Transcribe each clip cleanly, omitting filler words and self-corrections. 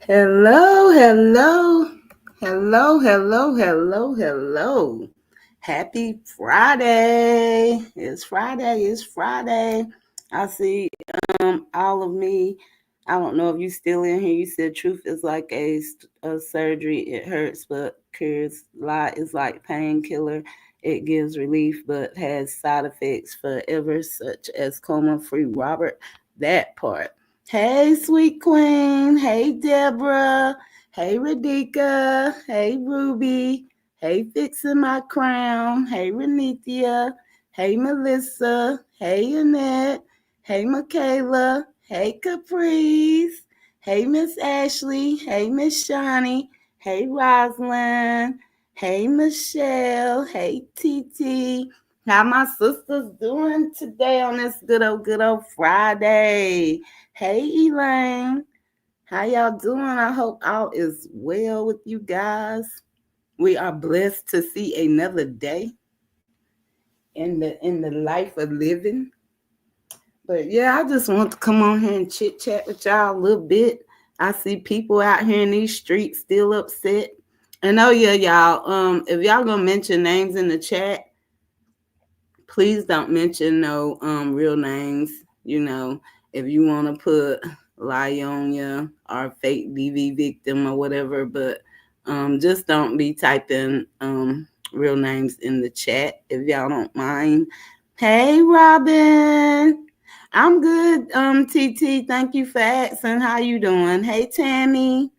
Hello, hello, hello, hello, hello, hello. Happy Friday. It's Friday. I see all of me. I don't know if you still in here. You said truth is like a surgery. It hurts but cures. Lie is like painkiller. It gives relief but has side effects forever, such as coma free Robert. That part. Hey, sweet queen. Hey, Deborah. Hey, Radika. Hey, Ruby. Hey, fixing my crown. Hey, Renithia. Hey, Melissa. Hey, Annette. Hey, Michaela. Hey, Caprice. Hey, Miss Ashley. Hey, Miss Shawnee. Hey, Rosalind. Hey, Michelle. Hey, TT. How my sisters doing today on this good old Friday? Hey, Elaine. How y'all doing? I hope all is well with you guys. We are blessed to see another day in the life of living. But yeah, I just want to come on here and chit chat with y'all a little bit. I see people out here in these streets still upset. And oh yeah, y'all, if y'all gonna mention names in the chat, please don't mention no real names. You know, if you want to put Lyonia or fake DV victim or whatever, but just don't be typing real names in the chat if y'all don't mind. Hey, Robin. I'm good, TT. Thank you for asking. How you doing? Hey, Tammy.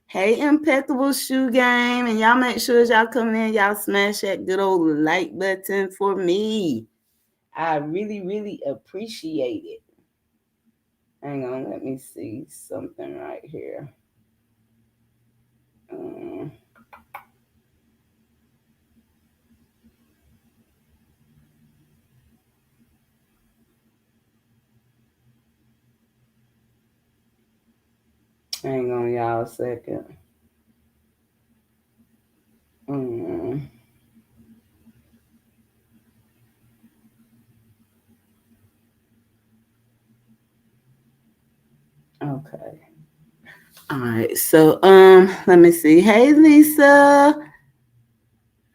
Hey, Impeccable Shoe Game. And y'all make sure as y'all coming in, y'all smash that good old like button for me. I really, really appreciate it. Hang on, let me see something right here. Um, Hang on, y'all, a second. Um, okay. All right. So, let me see. Hey, Lisa.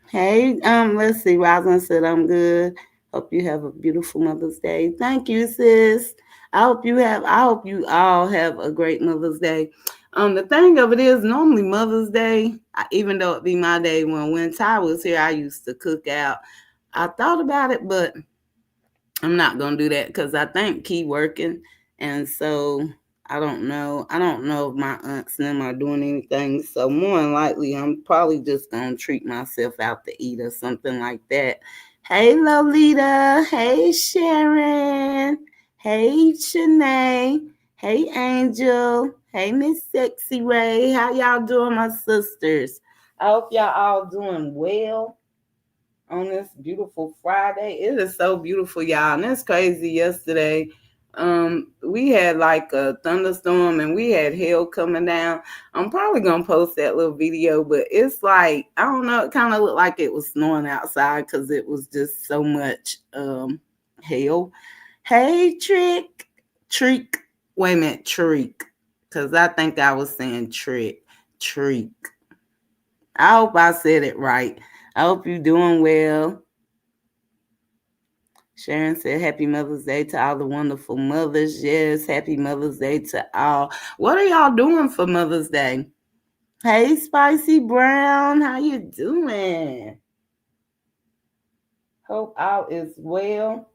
Hey, let's see. Rosalind said I'm good. Hope you have a beautiful Mother's Day. Thank you, sis. I hope you all have a great Mother's Day. The thing of it is, normally Mother's Day, even though it be my day when Ty was here, I used to cook out. I thought about it, but I'm not gonna do that because I think Key working, and so I don't know. I don't know if my aunts and them are doing anything. So more than likely, I'm probably just gonna treat myself out to eat or something like that. Hey, Lolita. Hey, Sharon. Hey, Shanae. Hey, Angel. Hey, Miss Sexy Ray. How y'all doing, my sisters? I hope y'all all doing well on this beautiful Friday. It is so beautiful, y'all. And it's crazy. Yesterday, we had like a thunderstorm and we had hail coming down. I'm probably gonna post that little video, but it's like I don't know. It kind of looked like it was snowing outside because it was just so much hail. Hey, Trick. Wait a minute, Trick, because I think I was saying Trick. I hope I said it right. I hope you're doing well. Sharon said, Happy Mother's Day to all the wonderful mothers. Yes, Happy Mother's Day to all. What are y'all doing for Mother's Day? Hey, Spicy Brown, how you doing? Hope all is well.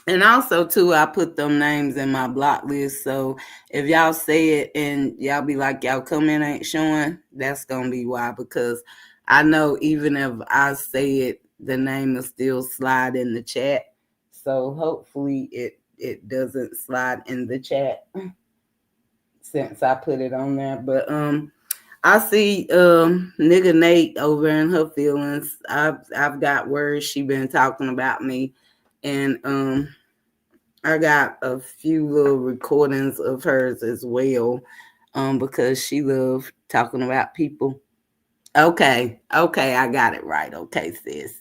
And also, too, I put them names in my block list. So if y'all say it and y'all be like, y'all comment ain't showing, that's going to be why. Because I know even if I say it, the name will still slide in the chat. So hopefully it doesn't slide in the chat since I put it on there. But I see nigga Nate over in her feelings. I've got words she been talking about me, and I got a few little recordings of hers as well, because she loved talking about people. Okay, I got it right. Okay, sis.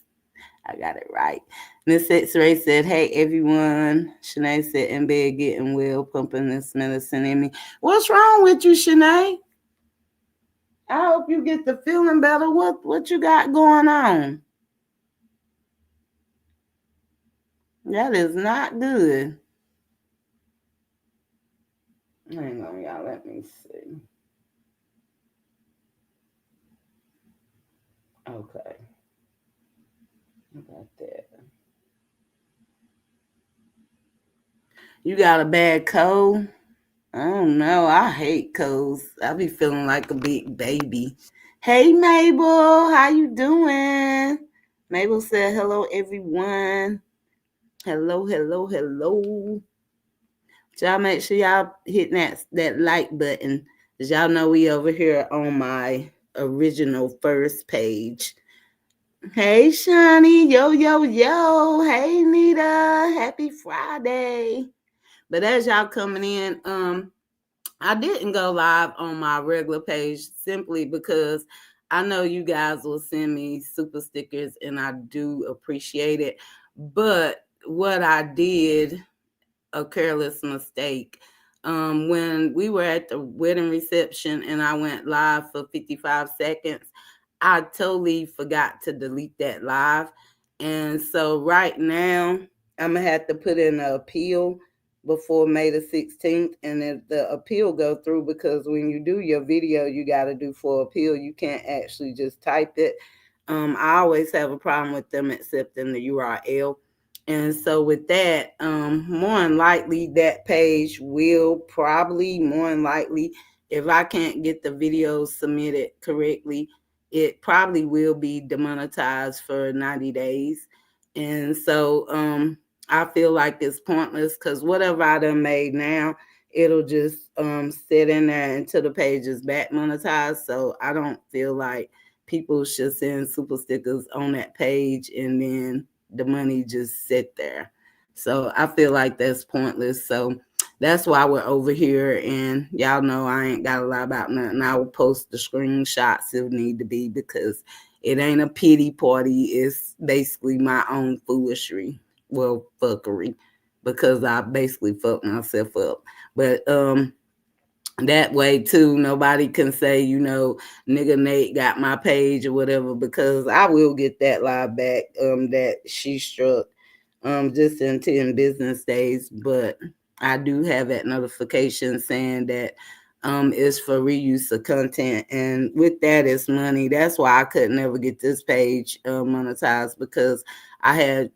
I got it right. Miss X-Ray said, hey everyone. Shanae said, in bed getting well, pumping this medicine in me. What's wrong with you, Shanae? I hope you get the feeling better. What you got going on? That is not good. Hang on, y'all. Let me see. Okay. About that. You got a bad cold? I don't know. I hate colds. I be feeling like a big baby. Hey Mabel, how you doing? Mabel said hello everyone. Hello, hello, hello. So y'all make sure y'all hit that like button. Cause y'all know we over here on my original first page. Hey Shani, yo, yo, yo. Hey Nita, happy Friday. But as y'all coming in, I didn't go live on my regular page simply because I know you guys will send me super stickers and I do appreciate it. But what I did, a careless mistake. When we were at the wedding reception and I went live for 55 seconds, I totally forgot to delete that live. And so right now, I'm going to have to put in an appeal before May the 16th. And if the appeal go through, because when you do your video, you got to do for appeal. You can't actually just type it. I always have a problem with them accepting the URL. And so with that, more than likely that page will probably more than likely, if I can't get the videos submitted correctly, it probably will be demonetized for 90 days. And so I feel like it's pointless because whatever I done made now, it'll just sit in there until the page is back monetized. So I don't feel like people should send super stickers on that page and then the money just sit there. So I feel like that's pointless. So that's why we're over here. And y'all know I ain't got a lot about nothing. I will post the screenshots if need to be because it ain't a pity party. It's basically my own foolishness. Well, fuckery. Because I basically fucked myself up. But that way too nobody can say nigga Nate got my page or whatever, because I will get that live back that she struck just in 10 business days. But I do have that notification saying that it's for reuse of content, and with that is money. That's why I could never get this page monetized, because I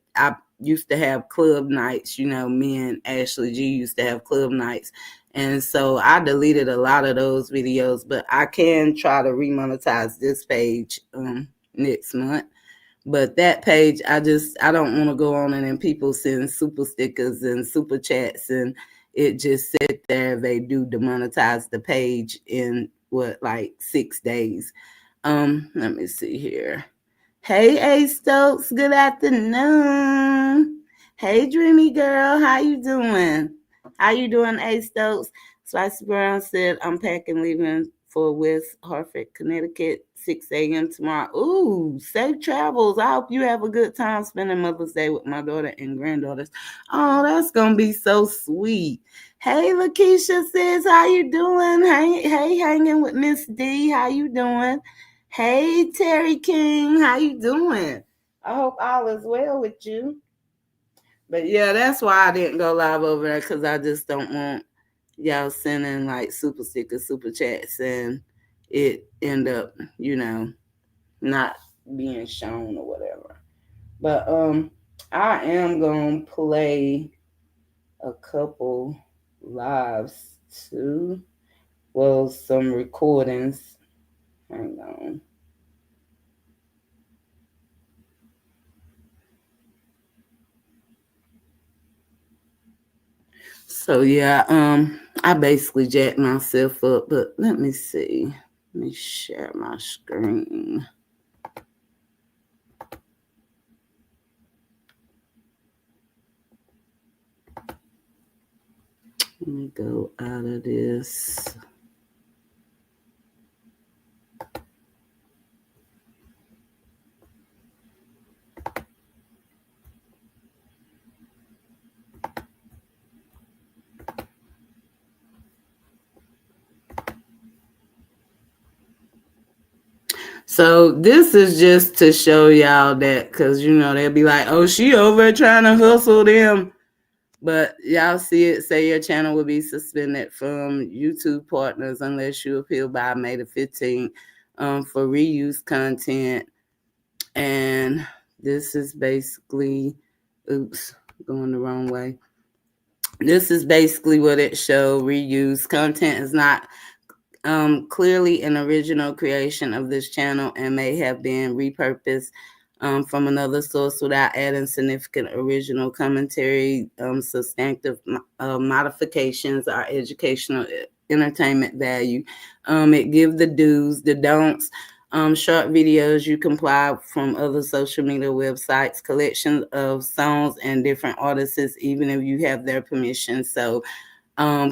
used to have club nights. Me and Ashley G used to have club nights, and so I deleted a lot of those videos, but I can try to remonetize this page next month. But that page, I don't want to go on and then people send super stickers and super chats and it just sit there. They do demonetize the page in like 6 days. Let me see here. Hey A Stokes, good afternoon. Hey Dreamy Girl, how you doing? How you doing, A Stokes? Spicy Brown said, I'm packing, leaving for West Hartford, Connecticut, 6 a.m. tomorrow. Ooh, safe travels. I hope you have a good time spending Mother's Day with my daughter and granddaughters. Oh, that's going to be so sweet. Hey, Lakeisha says, how you doing? Hey, hanging with Miss D. How you doing? Hey, Terry King. How you doing? I hope all is well with you. But yeah, that's why I didn't go live over there, because I just don't want y'all sending like super stickers, super chats, and it end up, not being shown or whatever. But I am gonna play a couple lives too. Well, some recordings. Hang on. So yeah, I basically jacked myself up, but let me see. Let me share my screen. Let me go out of this. So this is just to show y'all that, because they'll be like, oh, she over trying to hustle them. But y'all see it say your channel will be suspended from YouTube partners unless you appeal by May the 15th for reuse content. And this is basically, oops, going the wrong way. This is basically what it showed. Reuse content is not clearly an original creation of this channel and may have been repurposed from another source without adding significant original commentary, substantive modifications, or educational entertainment value. It gives the do's, the don'ts, short videos you can apply from other social media websites, collections of songs and different artists, even if you have their permission. So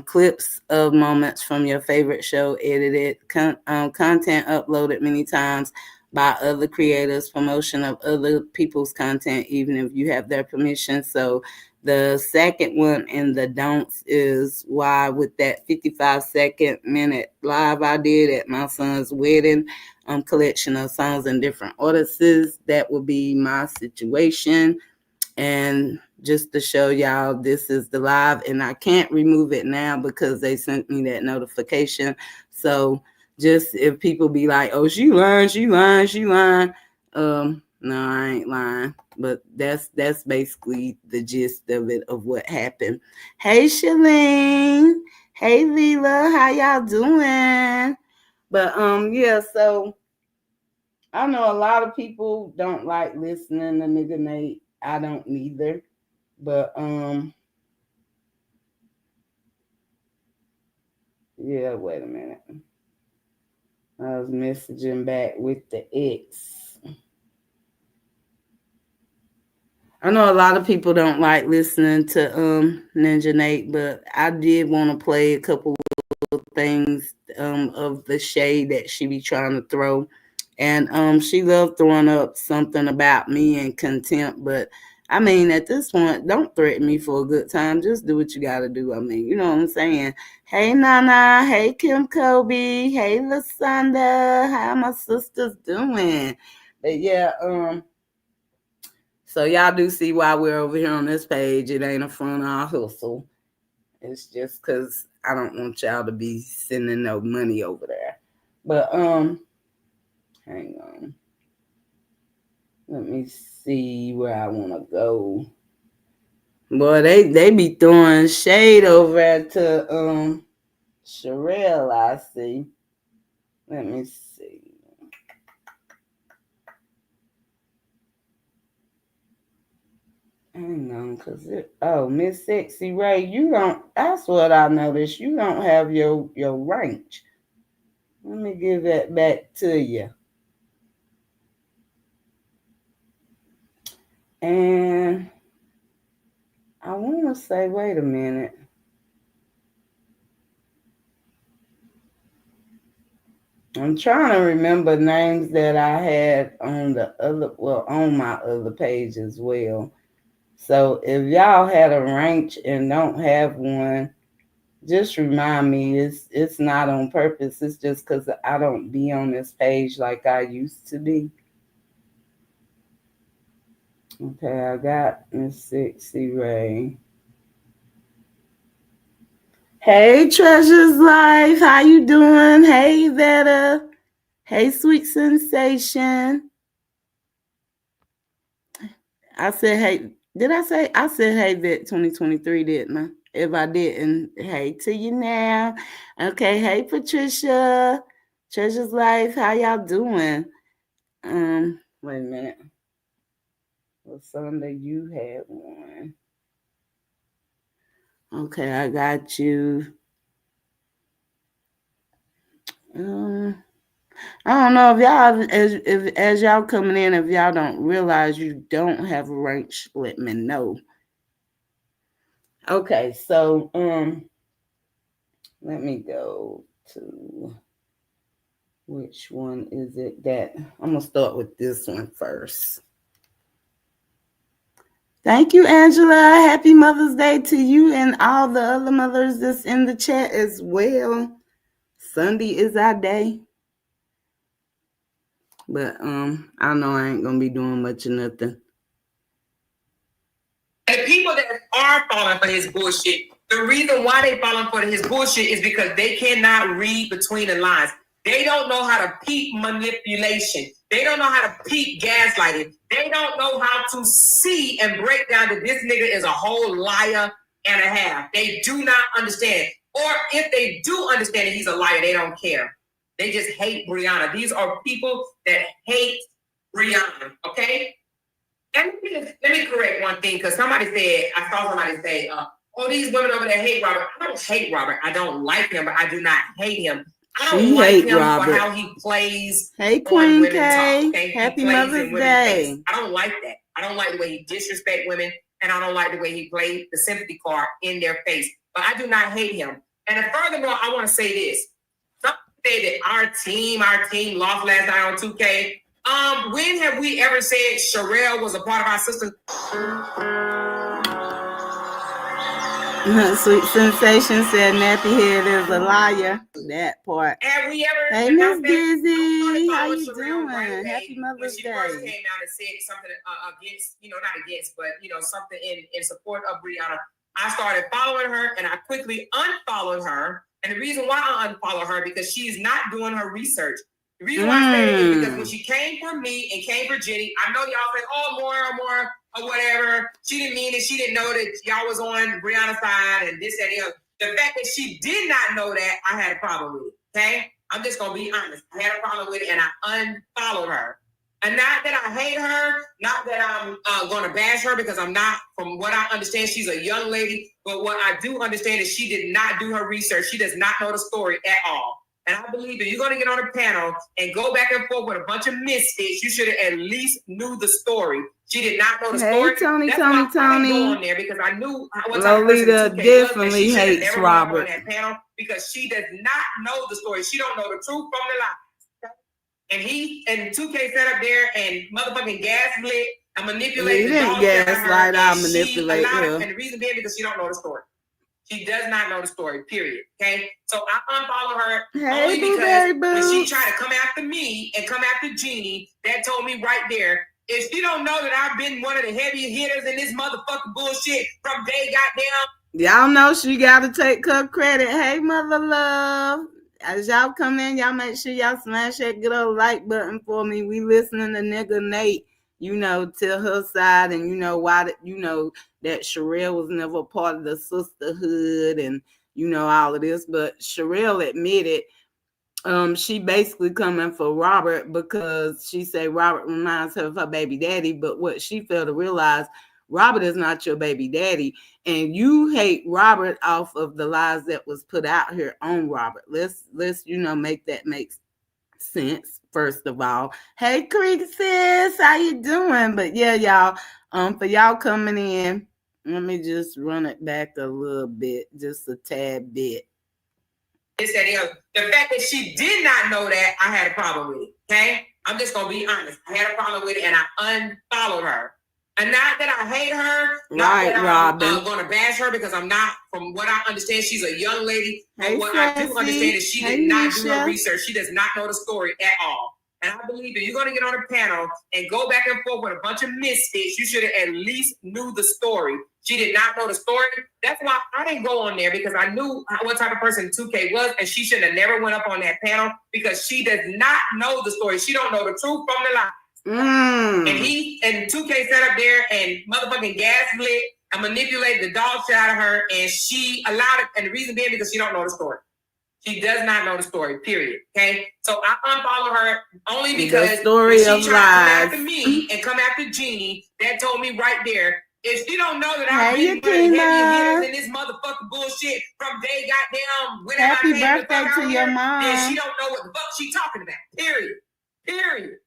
clips of moments from your favorite show, edited content uploaded many times by other creators, promotion of other people's content, even if you have their permission. So the second one in the don'ts is why with that 55-second minute live I did at my son's wedding, collection of songs and different artists, that would be my situation. And just to show y'all, this is the live, and I can't remove it now because they sent me that notification. So just if people be like, oh, she lying, no, I ain't lying. But that's basically the gist of it, of what happened. Hey, Shalene. Hey, Leela. How y'all doing? But yeah, so I know a lot of people don't like listening to Nigga Nate. I don't either. But yeah, wait a minute. I was messaging back with the ex. I know a lot of people don't like listening to Ninja Nate, but I did want to play a couple of things of the shade that she be trying to throw. And she loved throwing up something about me and contempt, but I mean, at this point, don't threaten me for a good time. Just do what you got to do. I mean, you know what I'm saying? Hey, Nana. Hey, Kim Kobe. Hey, Lasanda. How my sisters doing? But yeah, so y'all do see why we're over here on this page. It ain't a front or a hustle. It's just because I don't want y'all to be sending no money over there. But hang on. Let me see where I want to go. Boy, they be throwing shade over at to Sherelle, I see. Let me see. Hang on, cause Miss Sexy Ray, you don't. That's what I noticed. You don't have your range. Let me give that back to you. And I want to say, wait a minute. I'm trying to remember names that I had on on my other page as well. So if y'all had a ranch and don't have one, just remind me. It's not on purpose. It's just because I don't be on this page like I used to be. Okay, I got Miss Sexy Ray. Hey, Treasure's Life. How you doing? Hey, Vetta. Hey, Sweet Sensation. I said, hey, did I say? I said, hey, Vet 2023, didn't I? If I didn't, hey to you now. Okay, hey, Patricia. Treasure's Life. How y'all doing? Wait a minute. Well, Sunday you had one. Okay, I got you. I don't know if y'all, as y'all coming in, if y'all don't realize you don't have a range, let me know. Okay, so let me go to which one is it that I'm gonna start with this one first. Thank you, Angela. Happy Mother's Day to you and all the other mothers that's in the chat as well. Sunday is our day. But I know I ain't gonna be doing much of nothing. And the people that are falling for his bullshit, the reason why they falling for his bullshit is because they cannot read between the lines. They don't know how to peep manipulation. They don't know how to peep gaslighting. They don't know how to see and break down that this nigga is a whole liar and a half. They do not understand. Or if they do understand that he's a liar, they don't care. They just hate Brianna. These are people that hate Brianna, okay? And let me correct one thing, because somebody said, I saw somebody say, oh, these women over there hate Robert. I don't hate Robert. I don't like him, but I do not hate him. I don't like him Robert. For how he plays. Hey, Queen K. Okay? Happy Mother's Day. I don't like that. I don't like the way he disrespects women, and I don't like the way he plays the sympathy card in their face. But I do not hate him. And furthermore, I want to say this. Some say that our team lost last night on 2K. When have we ever said Sherelle was a part of our system? Sweet Sensation said Nappy Head is a liar. That part. Have we ever? Hey, Miss Dizzy, how you doing? Happy Mother's Day. When she first came out and said something against, not against, but something in support of Brianna, I started following her, and I quickly unfollowed her. And the reason why I unfollowed her because she's not doing her research. The reason why I say it is because when she came for me and came for Jenny, I know y'all say, oh, more, or whatever. She didn't mean it. She didn't know that y'all was on Brianna's side and this and the other. The fact that she did not know that, I had a problem with it, okay? I'm just going to be honest. I had a problem with it, and I unfollowed her. And not that I hate her, not that I'm going to bash her, because I'm not. From what I understand, she's a young lady. But what I do understand is she did not do her research. She does not know the story at all. And I believe if you're going to get on a panel and go back and forth with a bunch of misfits, you should have at least knew the story. She did not know the story. Hey, Tony. I didn't go on there because I knew what type of person 2K definitely was, hates Robert on that panel because she does not know the story. She don't know the truth from the lie. And 2K sat up there and motherfucking gaslit and manipulated. He didn't gaslight. I manipulate her. And the reason being because she don't know the story. She does not know the story, period. Okay? So I unfollow her only because when she tried to come after me and come after Jeannie, that told me right there, if she don't know that I've been one of the heavy hitters in this motherfucking bullshit from day goddamn. Y'all know she got to take her credit. Hey, Mother Love. As y'all come in, y'all make sure y'all smash that good old like button for me. We listening to nigga Nate, tell her side, and why that Sherelle was never part of the sisterhood and all of this. But Sherelle admitted she basically coming for Robert because she said Robert reminds her of her baby daddy. But what she failed to realize, Robert is not your baby daddy, and you hate Robert off of the lies that was put out here on Robert. Let's make that make sense. First of all, hey Creek sis, how you doing? But yeah, y'all, for y'all coming in, let me just run it back a little bit, just a tad bit. The fact that she did not know that, I had a problem with it. Okay, I'm just gonna be honest. I had a problem with it, and I unfollowed her. And not that I hate her, not that I'm going to bash her, because I'm not. From what I understand, she's a young lady. But what I do understand is she did not do her research. She does not know the story at all. And I believe if you're going to get on a panel and go back and forth with a bunch of misfits, you should have at least knew the story. She did not know the story. That's why I didn't go on there, because I knew what type of person 2K was, and she should have never went up on that panel because she does not know the story. She don't know the truth from the lie. And 2K sat up there and motherfucking gaslit and manipulated the dog shit out of her, and she allowed it. And the reason being because she don't know the story. She does not know the story, period. Okay? So I unfollow her only because she tried to come after me and come after Jeannie. That told me right there, if she don't know that I've been one of the heavy hitters in this motherfucking bullshit from day goddamn whenever Happy birthday to your mom. Then she don't know what the fuck she talking about. Period.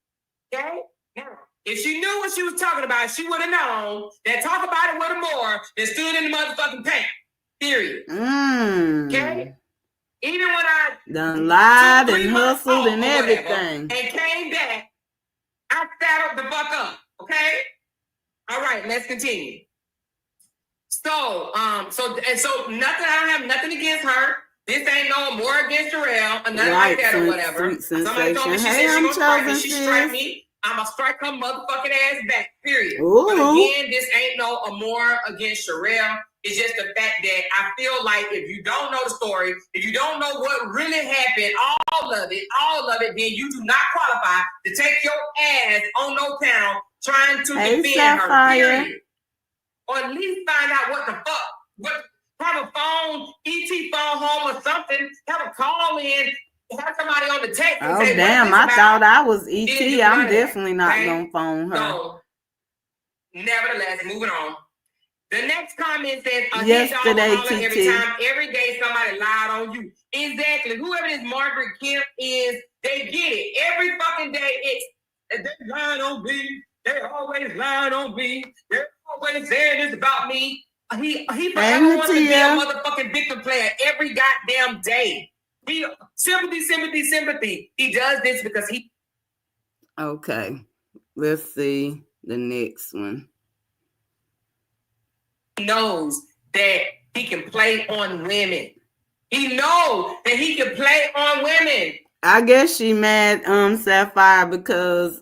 Okay? Now, if she knew what she was talking about, she would have known that talk about it with her more than stood in the motherfucking paint. Period. Okay? Even when I done lied and hustled and everything and came back, I sat up the fuck up. Okay? All right, let's continue. So nothing, I don't have nothing against her. This ain't no more against Jarrell or nothing like that or whatever. Somebody told me she said she gonna strike me. She strike me. I'ma strike her motherfucking ass back. Period. But again, this ain't no more against Jarrell. It's just the fact that I feel like if you don't know the story, if you don't know what really happened, all of it, then you do not qualify to take your ass on no panel trying to defend her. Period. Or at least find out what the fuck. What have a phone, ET phone home or something. Have a call in. Have somebody on the text. And say, damn! I thought I was ET. I'm definitely not gonna phone her. So, nevertheless, moving on. The next comment says, yesterday, every time, every day somebody lied on you. Exactly. Whoever this Margaret Kemp is, they get it. Every fucking day, it's they lying on me. They always lying on me. They're always saying this about me. He forever wants to be a motherfucking victim player every goddamn day. He sympathy. He does this because he. Okay, let's see the next one. He knows that he can play on women. He knows that he can play on women. I guess she mad Sapphire because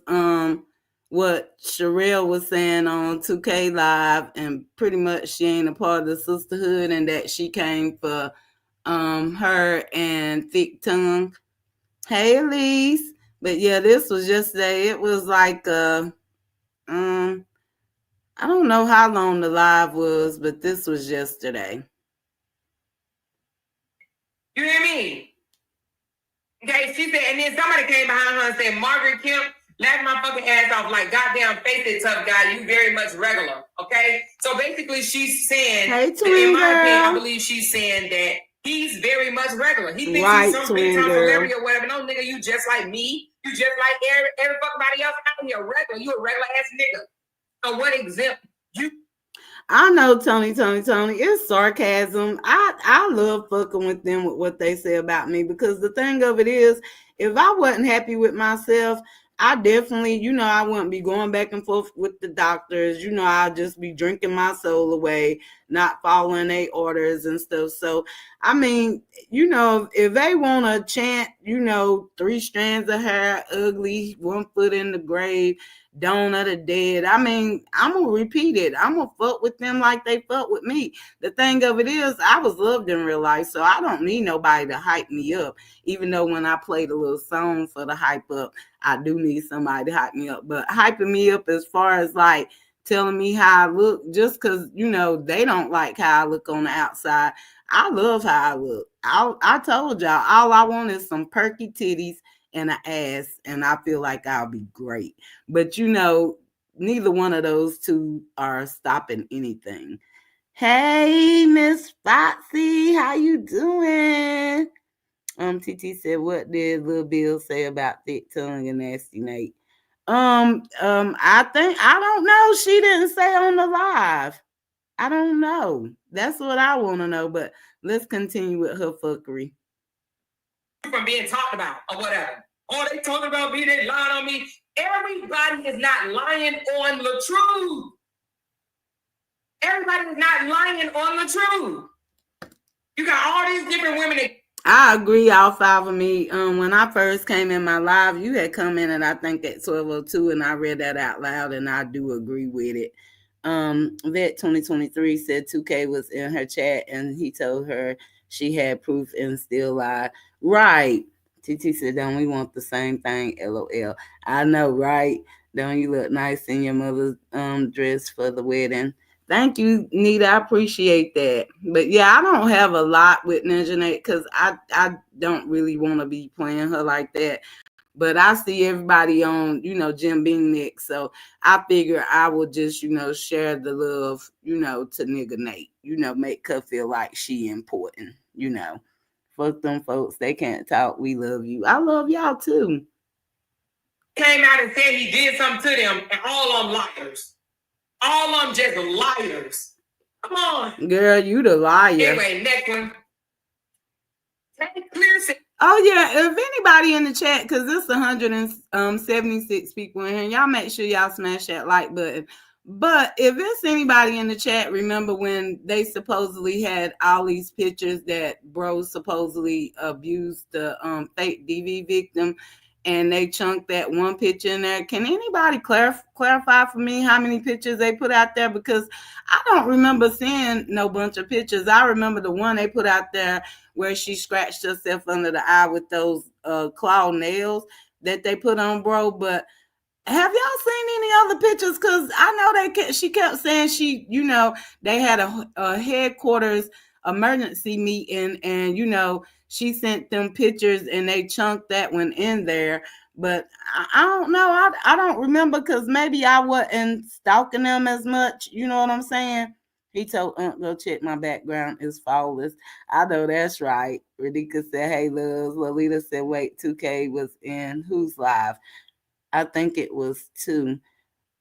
what Sherelle was saying on 2K Live, and pretty much she ain't a part of the sisterhood, and that she came for her and Thick Tongue. Hey Elise. But yeah, this was yesterday. It was like I don't know how long the live was, but this was yesterday. You hear me? Okay, she said, and then somebody came behind her and said, Margaret Kemp, laugh my fucking ass off like goddamn face it, tough guy. You very much regular. Okay? So basically she's saying, hey, in my opinion, I believe she's saying that he's very much regular. He thinks he's some big time celebrity or whatever. No, nigga, you just like me. You just like every fucking else out here regular. You a regular ass nigga. So what exempt you? I know, Tony. It's sarcasm. I love fucking with them with what they say about me, because the thing of it is, if I wasn't happy with myself, I definitely, I wouldn't be going back and forth with the doctors. I'd just be drinking my soul away, not following their orders and stuff. So, I mean, if they want to chant, 3 strands of hair, ugly, 1 foot in the grave, Dawn of the Dead, I mean, I'm going to repeat it. I'm going to fuck with them like they fuck with me. The thing of it is, I was loved in real life, so I don't need nobody to hype me up. Even though when I played a little song for the hype up, I do need somebody to hype me up. But hyping me up as far as like telling me how I look, just because, they don't like how I look on the outside. I love how I look. I told y'all, all I want is some perky titties and an ass, and I feel like I'll be great. But neither one of those two are stopping anything. Hey, Miss Foxy, how you doing? TT said, what did Lil Bill say about Thick Tongue and Nasty Nate? I don't know. She didn't say on the live. I don't know. That's what I want to know. But let's continue with her fuckery. From being talked about or whatever. Oh, they talking about me, they lying on me. Everybody is not lying on the truth. Everybody is not lying on the truth. You got all these different women that. I agree, all 5 of me. When I first came in my live, you had commented, I think, at 12:02, and I read that out loud, and I do agree with it. Vet 2023 said 2K was in her chat, and he told her she had proof and still lied. Right. TT said, don't we want the same thing? LOL. I know, right? Don't you look nice in your mother's dress for the wedding? Thank you, Nita. I appreciate that. But yeah, I don't have a lot with Ninja Nate because I don't really want to be playing her like that. But I see everybody on, Jim Beam next. So I figure I will just, share the love, to nigga Nate. Make her feel like she important, Fuck them folks. They can't talk. We love you. I love y'all too. Came out and said he did something to them, and all of them liars. All of them just liars. Come on. Girl, you the liar. Anyway, next one. Oh, yeah. If anybody in the chat, because there's 176 people in here, y'all make sure y'all smash that like button. But if it's anybody in the chat, remember when they supposedly had all these pictures that bro supposedly abused the fake DV victim, and they chunked that one picture in there. Can anybody clarify for me how many pictures they put out there? Because I don't remember seeing no bunch of pictures. I remember the one they put out there where she scratched herself under the eye with those claw nails that they put on bro, but have y'all seen any other pictures? Because I know she kept saying they had a headquarters emergency meeting, and she sent them pictures and they chunked that one in there. But I don't know. I don't remember because maybe I wasn't stalking them as much. You know what I'm saying? He told go check my background is flawless. I know that's right. Radika said, hey, loves. Lolita said, wait, 2K was in who's live? I think it was two.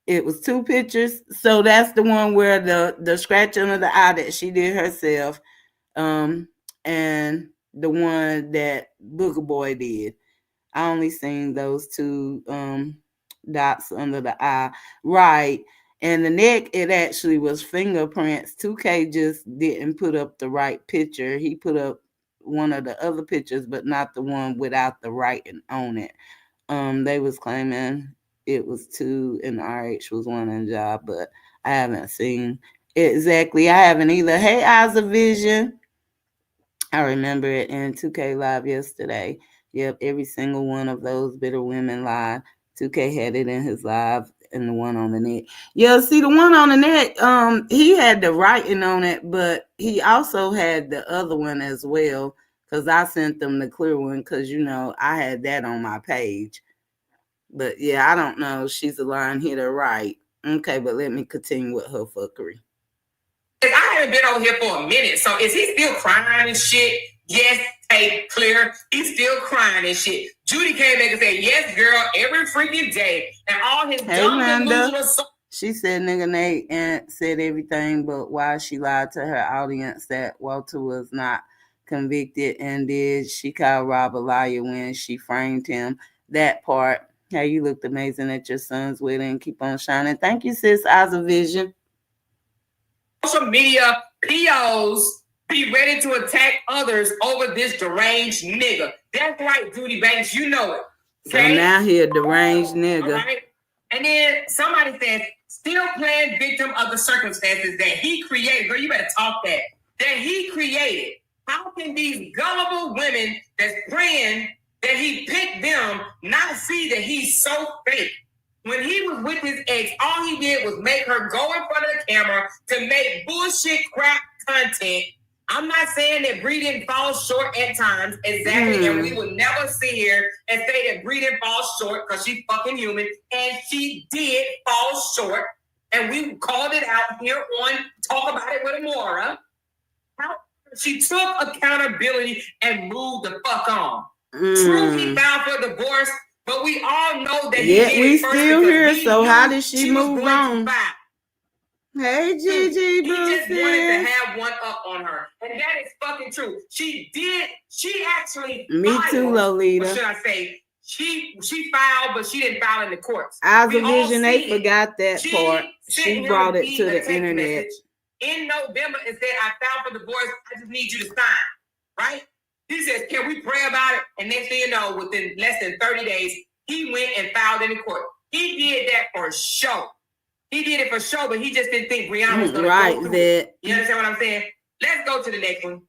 It was two pictures. So that's the one where the scratch under the eye that she did herself, and the one that Booger Boy did. I only seen those two dots under the eye. Right. And the neck, it actually was fingerprints. 2K just didn't put up the right picture. He put up one of the other pictures, but not the one without the writing on it. They was claiming it was two and RH was one in job, but I haven't seen exactly. I haven't either. Hey, Eyes of Vision. I remember it in 2K Live yesterday. Yep, every single one of those bitter women live. 2K had it in his live, and the one on the net. Yeah, see the one on the net, he had the writing on it, but he also had the other one as well. Cause I sent them the clear one, cause I had that on my page. But yeah, I don't know. She's a line hitter, right? Okay, but let me continue with her fuckery. I haven't been over here for a minute, so is he still crying and shit? Yes, tape clear. He's still crying and shit. Judy came back and said, yes, girl, every freaking day. And all his dumb delusional... She said nigga Nate and said everything but why she lied to her audience that Walter was not convicted, and did she call Rob a liar when she framed him. That part. Hey, you looked amazing at your son's wedding. Keep on shining. Thank you, sis. Eyes of Vision. Social media POs be ready to attack others over this deranged nigga. That's right, Judy Banks. You know it. Okay? So now he a deranged nigga. All right? And then somebody says, still playing victim of the circumstances that he created. Girl, you better talk that. That he created. How can these gullible women that's praying that he picked them not see that he's so fake? When he was with his ex, all he did was make her go in front of the camera to make bullshit crap content. I'm not saying that Bree didn't fall short at times, exactly, and we will never sit here and say that Bree didn't fall short because she's fucking human, and she did fall short, and we called it out here on Talk About It with Amora. How she took accountability and moved the fuck on. True, he filed for divorce, but we all know that he did we it first still here. So how did she move on? Hey, Gigi, he just wanted to have one up on her, and that is fucking true. She did. She actually. Me too, Lolita. What should I say? She filed, but she didn't file in the courts. Eyes of Vision, they forgot that part. She brought it to the internet. In November, and said, "I filed for divorce. I just need you to sign." Right? He says, "Can we pray about it?" And next thing you know, within less than 30 days, he went and filed in the court. He did that for show. He did it for show, but he just didn't think Brianna was going to go through it. You understand what I'm saying? Let's go to the next one.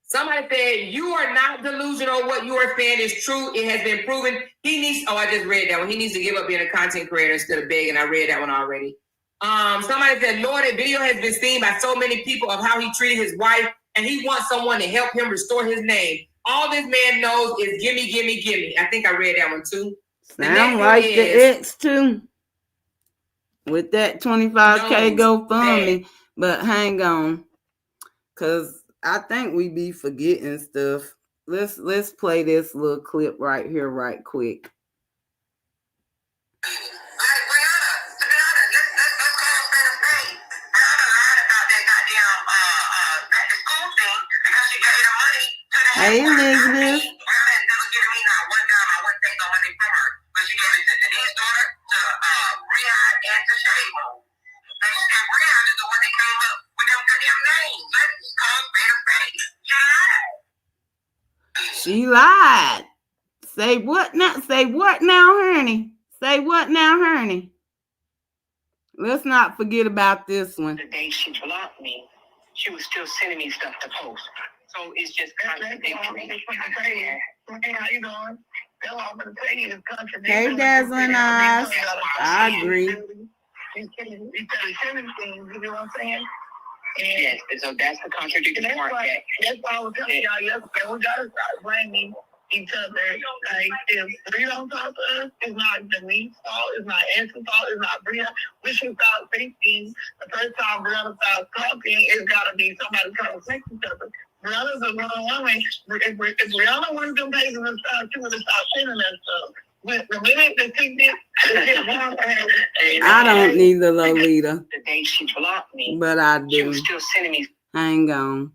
Somebody said, you are not delusional. What you are saying is true. It has been proven. He needs, I just read that one. He needs to give up being a content creator instead of begging. I read that one already. Somebody said, Lord, a video has been seen by so many people of how he treated his wife, and he wants someone to help him restore his name. All this man knows is gimme, gimme, gimme. I think I read that one too. Sound like the ex too. With that 25K GoFundMe. But hang on. Cause I think we be forgetting stuff. Let's play this little clip right here right quick. Hey, Elizabeth. She lied. Say what now? Say what now, honey? Say what now, honey? Let's not forget about this one. The day she blocked me, she was still sending me stuff to post. So it's just contradictory. Hey, how you doing? Hey, Dazzling Eyes. I agree. He's sending things, you know what I'm saying? Yes, so that's the contradiction part. That's why I was telling y'all yesterday. We gotta start blaming each other. Like, if Bria don't talk to us, it's not Denise's fault, it's not Anthony's fault, it's not Bria. We should start thinking the first time Brianna starts talking, it's gotta be somebody trying to fix each other. Brianna's a grown woman. If Brianna wanted them pages and stuff, she would have stopped sending that stuff. The minute that she did, I don't need the Lolita. The day she blocked me, but I do. She was still sending me. Hang on.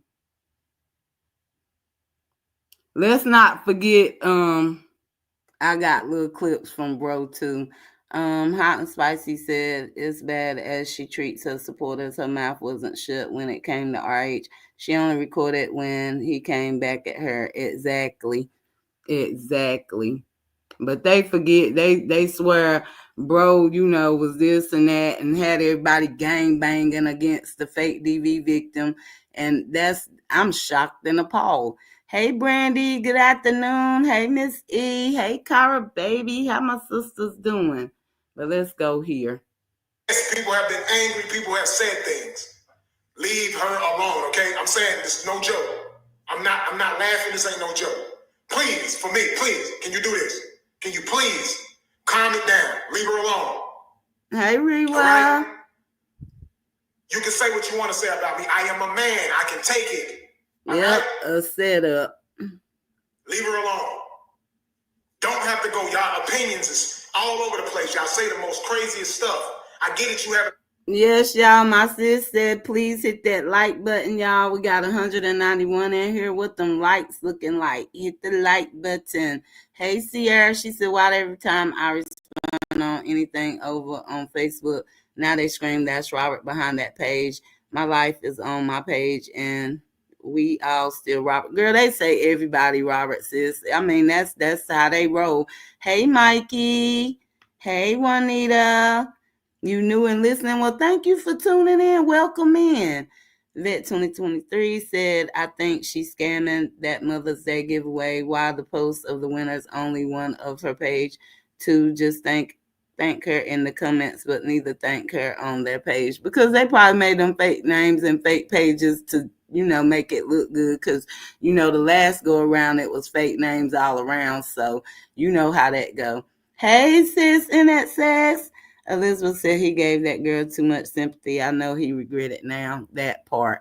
Let's not forget. I got little clips from Bro too. Hot and Spicy said it's bad as she treats her supporters. Her mouth wasn't shut when it came to RH. She only recorded when he came back at her. Exactly. But they forget, they swear Bro, was this and that and had everybody gang banging against the fake DV victim. And I'm shocked and appalled. Hey Brandy, good afternoon. Hey Miss E. Hey Cara baby. How my sisters doing? But let's go here. People have been angry, people have said things. Leave her alone, okay? I'm saying this is no joke. I'm not laughing, this ain't no joke. Please, for me, please, can you do this? Can you please calm it down? Leave her alone. Hey, Rewa. Right? You can say what you want to say about me. I am a man. I can take it. Yep, right? A setup. Leave her alone. Don't have to go. Y'all opinions is all over the place. Y'all say the most craziest stuff. I get it. You have. Yes, y'all. My sis said, please hit that like button, y'all. We got 191 in here. What them likes looking like? Hit the like button. Hey, Sierra. She said, why every time I respond on anything over on Facebook, now they scream that's Robert behind that page. My life is on my page, and we all still Robert. Girl, they say everybody Robert, sis. I mean, that's how they roll. Hey, Mikey. Hey, Juanita. You new and listening? Well, thank you for tuning in. Welcome in. Vet 2023 said, I think she's scamming that Mother's Day giveaway. Why the post of the winners only one of her page? To just thank her in the comments, but neither thank her on their page. Because they probably made them fake names and fake pages to, make it look good. Because, the last go around, it was fake names all around. So, you know how that go. Hey, sis, in that says. Elizabeth said he gave that girl too much sympathy. I know he regretted now that part.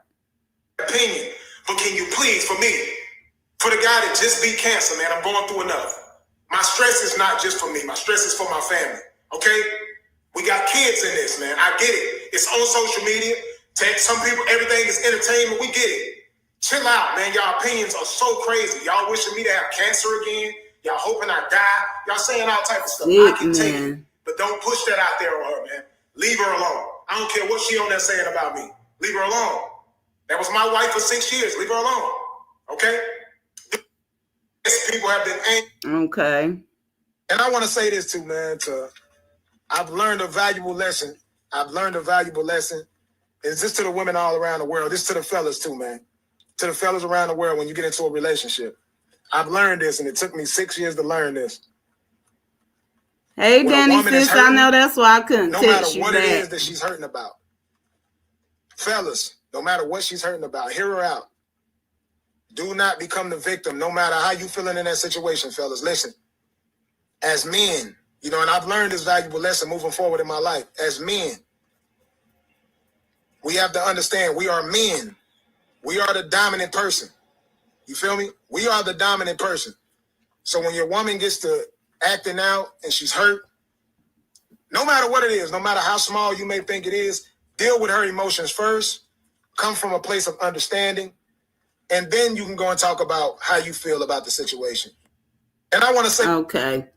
Opinion, but can you please, for me, for the guy that just beat cancer, man, I'm going through enough. My stress is not just for me. My stress is for my family, okay? We got kids in this, man. I get it. It's on social media. Some people, everything is entertainment. We get it. Chill out, man. Y'all opinions are so crazy. Y'all wishing me to have cancer again. Y'all hoping I die. Y'all saying all type of stuff. I can take it. But don't push that out there on her, man. Leave her alone. I don't care what she on there saying about me. Leave her alone. That was my wife for 6 years. Leave her alone. Okay? People have been angry. Okay. And I want to say this too, man. I've learned a valuable lesson. It's just to the women all around the world. This to the fellas too, man. To the fellas around the world when you get into a relationship. I've learned this, and it took me 6 years to learn this. Hey, Danny, sis, I know that's why I couldn't text you back. No matter what it is that she's hurting about. Fellas, no matter what she's hurting about, hear her out. Do not become the victim, no matter how you feeling in that situation, fellas. Listen, as men, and I've learned this valuable lesson moving forward in my life. As men, we have to understand we are men. We are the dominant person. You feel me? We are the dominant person. So when your woman gets to acting out and she's hurt, no matter what it is, no matter how small you may think it is, deal with her emotions first, come from a place of understanding, and then you can go and talk about how you feel about the situation. And I want to say... Okay.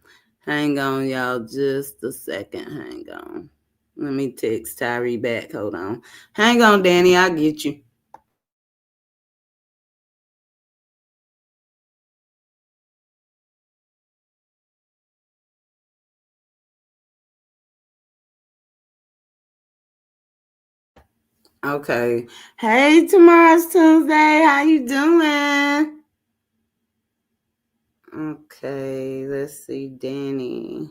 Hang on, y'all. Just a second. Hang on. Let me text Tyree back. Hold on. Hang on, Danny. I'll get you. Okay. Hey, tomorrow's Tuesday. How you doing? Okay, let's see, Danny.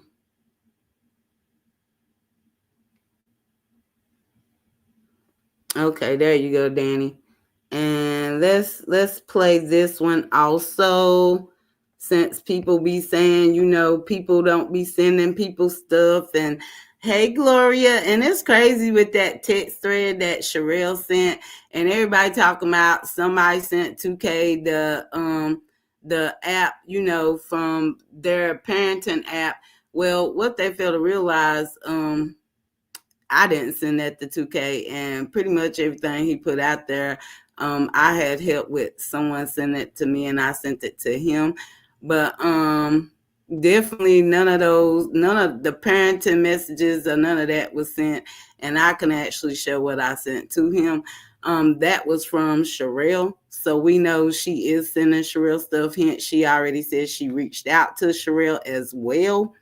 Okay, there you go, Danny. And let's play this one also. Since people be saying, people don't be sending people stuff, and hey Gloria, and it's crazy with that text thread that Sherelle sent, and everybody talking about somebody sent 2K the app, from their parenting app. Well, what they fail to realize, I didn't send that to 2K, and pretty much everything he put out there, I had help with someone sent it to me, and I sent it to him. But definitely none of the parenting messages or none of that was sent, and I can actually show what I sent to him. That was from Sherelle, so we know she is sending Sherelle stuff. Hence, she already said she reached out to Sherelle as well.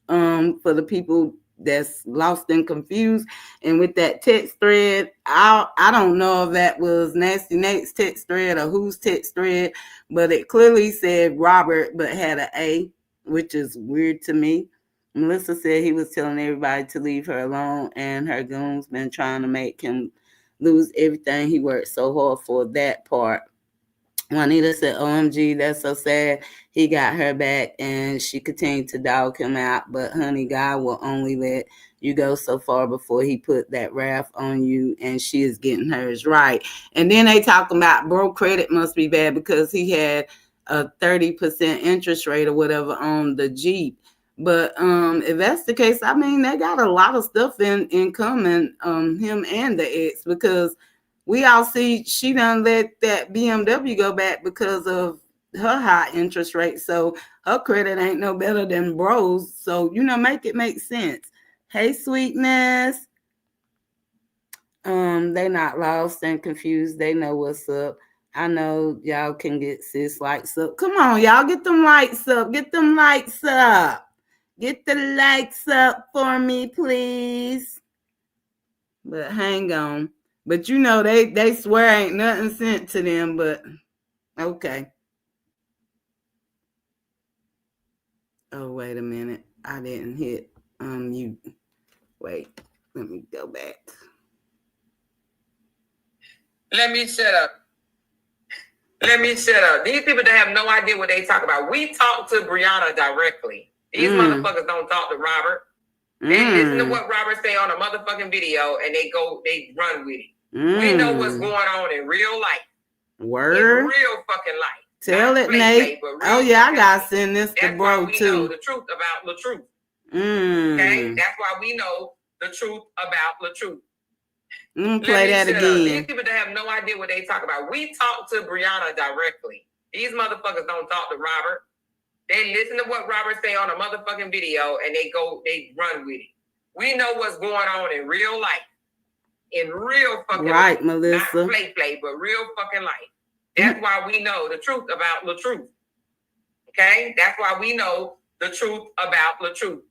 For the people that's lost and confused. And with that text thread, I don't know if that was Nasty Nate's text thread or whose text thread, but it clearly said Robert but had an A, which is weird to me. Melissa said he was telling everybody to leave her alone, and her goons been trying to make him lose everything he worked so hard for. That part. Juanita said, OMG, that's so sad. He got her back, and she continued to dog him out. But, honey, God will only let you go so far before he put that wrath on you, and she is getting hers right. And then they talking about bro credit must be bad because he had a 30% interest rate or whatever on the Jeep. But if that's the case, I mean, they got a lot of stuff in common, him and the ex, because we all see she done let that BMW go back because of her high interest rate. So her credit ain't no better than bros. So, make it make sense. Hey, sweetness. They not lost and confused. They know what's up. I know y'all can get sis likes up. Come on, y'all, get them likes up. Get them likes up. Get the likes up for me, please. But hang on. But they swear ain't nothing sent to them, but okay. Oh, wait a minute. I didn't hit you. Wait, let me go back. Let me shut up. These people that have no idea what they talk about. We talk to Brianna directly. These motherfuckers don't talk to Robert. They listen to what Robert say on a motherfucking video and they run with it. We know what's going on in real life. Word. In real fucking life. Tell it, Nate. Oh yeah, I gotta send this to bro too. That's why we know the truth about the truth. Okay? That's why we know the truth about the truth. Play that again. These people that have no idea what they talk about. We talk to Brianna directly. These motherfuckers don't talk to Robert. They listen to what Robert say on a motherfucking video and they run with it. We know what's going on in real life. In real fucking right, life. Melissa. Not play, but real fucking life. That's why we know the truth about the truth. Okay? That's why we know the truth about the truth.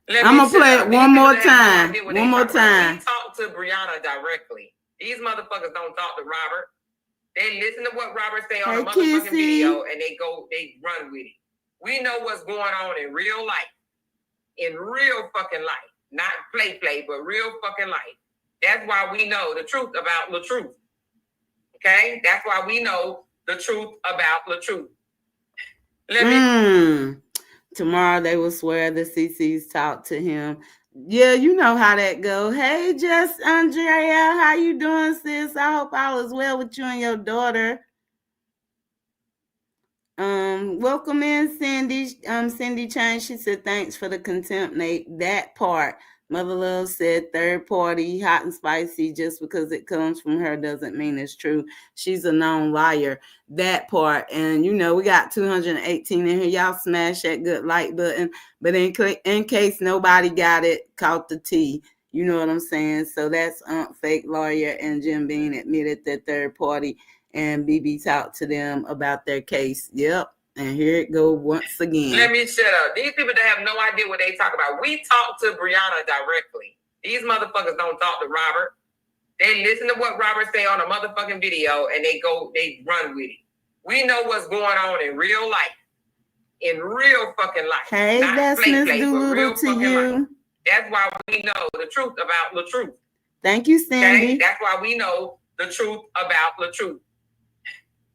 I'm going to play it one more time. One more time. We talk to Brianna directly. These motherfuckers don't talk to Robert. They listen to what Robert say on a motherfucking video and they run with it. We know what's going on in real life. In real fucking life. Not play, but real fucking life. That's why we know the truth about the truth. Okay? That's why we know the truth about the truth. Tomorrow they will swear the CCs talked to him. Yeah, you know how that go. Hey, Jess Andrea, how you doing, sis? I hope all is well with you and your daughter. Welcome in, Cindy. Cindy Chain. She said thanks for the contempt, Nate. That part. Mother Love said third party, hot and spicy. Just because it comes from her doesn't mean it's true. She's a known liar. That part. And we got 218 in here. Y'all smash that good like button. But in case nobody got it, caught the T. You know what I'm saying? So that's Fake Lawyer and Jim Bean admitted that third party, and BB talked to them about their case. Yep. And here it goes once again. Let me shut up. These people that have no idea what they talk about. We talk to Brianna directly. These motherfuckers don't talk to Robert. They listen to what Robert say on a motherfucking video and they run with it. We know what's going on in real life. In real fucking life. Hey, not that's Miss Doolittle to you. Life. That's why we know the truth about the truth. Thank you, Cindy. Okay? That's why we know the truth about the truth.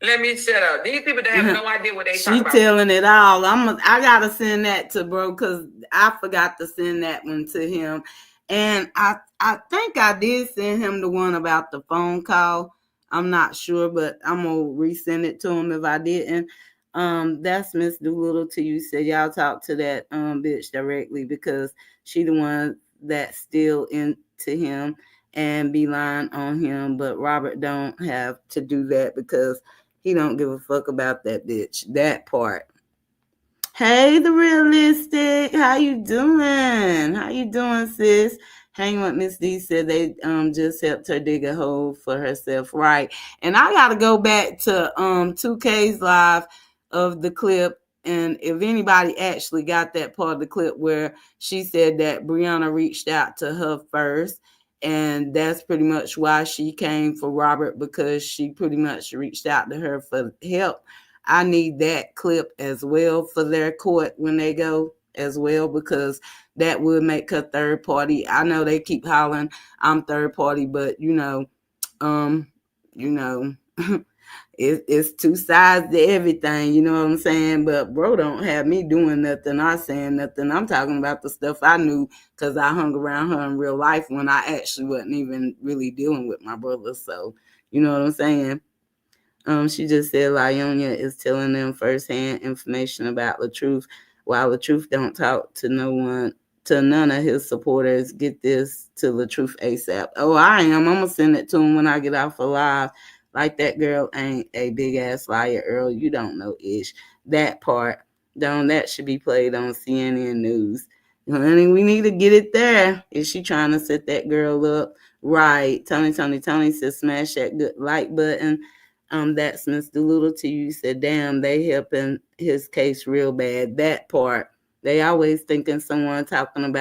Let me shut up. These people that have no idea what they talking about. She telling it all. I gotta send that to bro because I forgot to send that one to him. And I think I did send him the one about the phone call. I'm not sure, but I'm gonna resend it to him if I didn't. That's Miss Doolittle to you. Said y'all talk to that bitch directly because she the one that's still into him and be lying on him. But Robert don't have to do that because he don't give a fuck about that bitch. That part. Hey, the realistic. How you doing? How you doing, sis? Hanging with Miss D said they just helped her dig a hole for herself. Right. And I gotta go back to 2K's live of the clip. And if anybody actually got that part of the clip where she said that Brianna reached out to her first. And that's pretty much why she came for Robert, because she pretty much reached out to her for help. I need that clip as well for their court when they go as well, because that would make her third party. I know they keep hollering I'm third party, but it's two sides to everything, you know what I'm saying? But bro don't have me doing nothing or saying nothing. I'm talking about the stuff I knew because I hung around her in real life when I actually wasn't even really dealing with my brother. So, you know what I'm saying? She just said Lyonia is telling them firsthand information about the truth, while the truth don't talk to none of his supporters. Get this to the truth ASAP. Oh, I am. I'm gonna send it to him when I get off a live. Like that girl ain't a big ass liar, Earl. You don't know ish. That part, that should be played on CNN News. Honey, we need to get it there. Is she trying to set that girl up? Right. Tony said smash that good like button. That's Miss Doolittle to you. Said, damn, they helping his case real bad. That part. They always thinking someone talking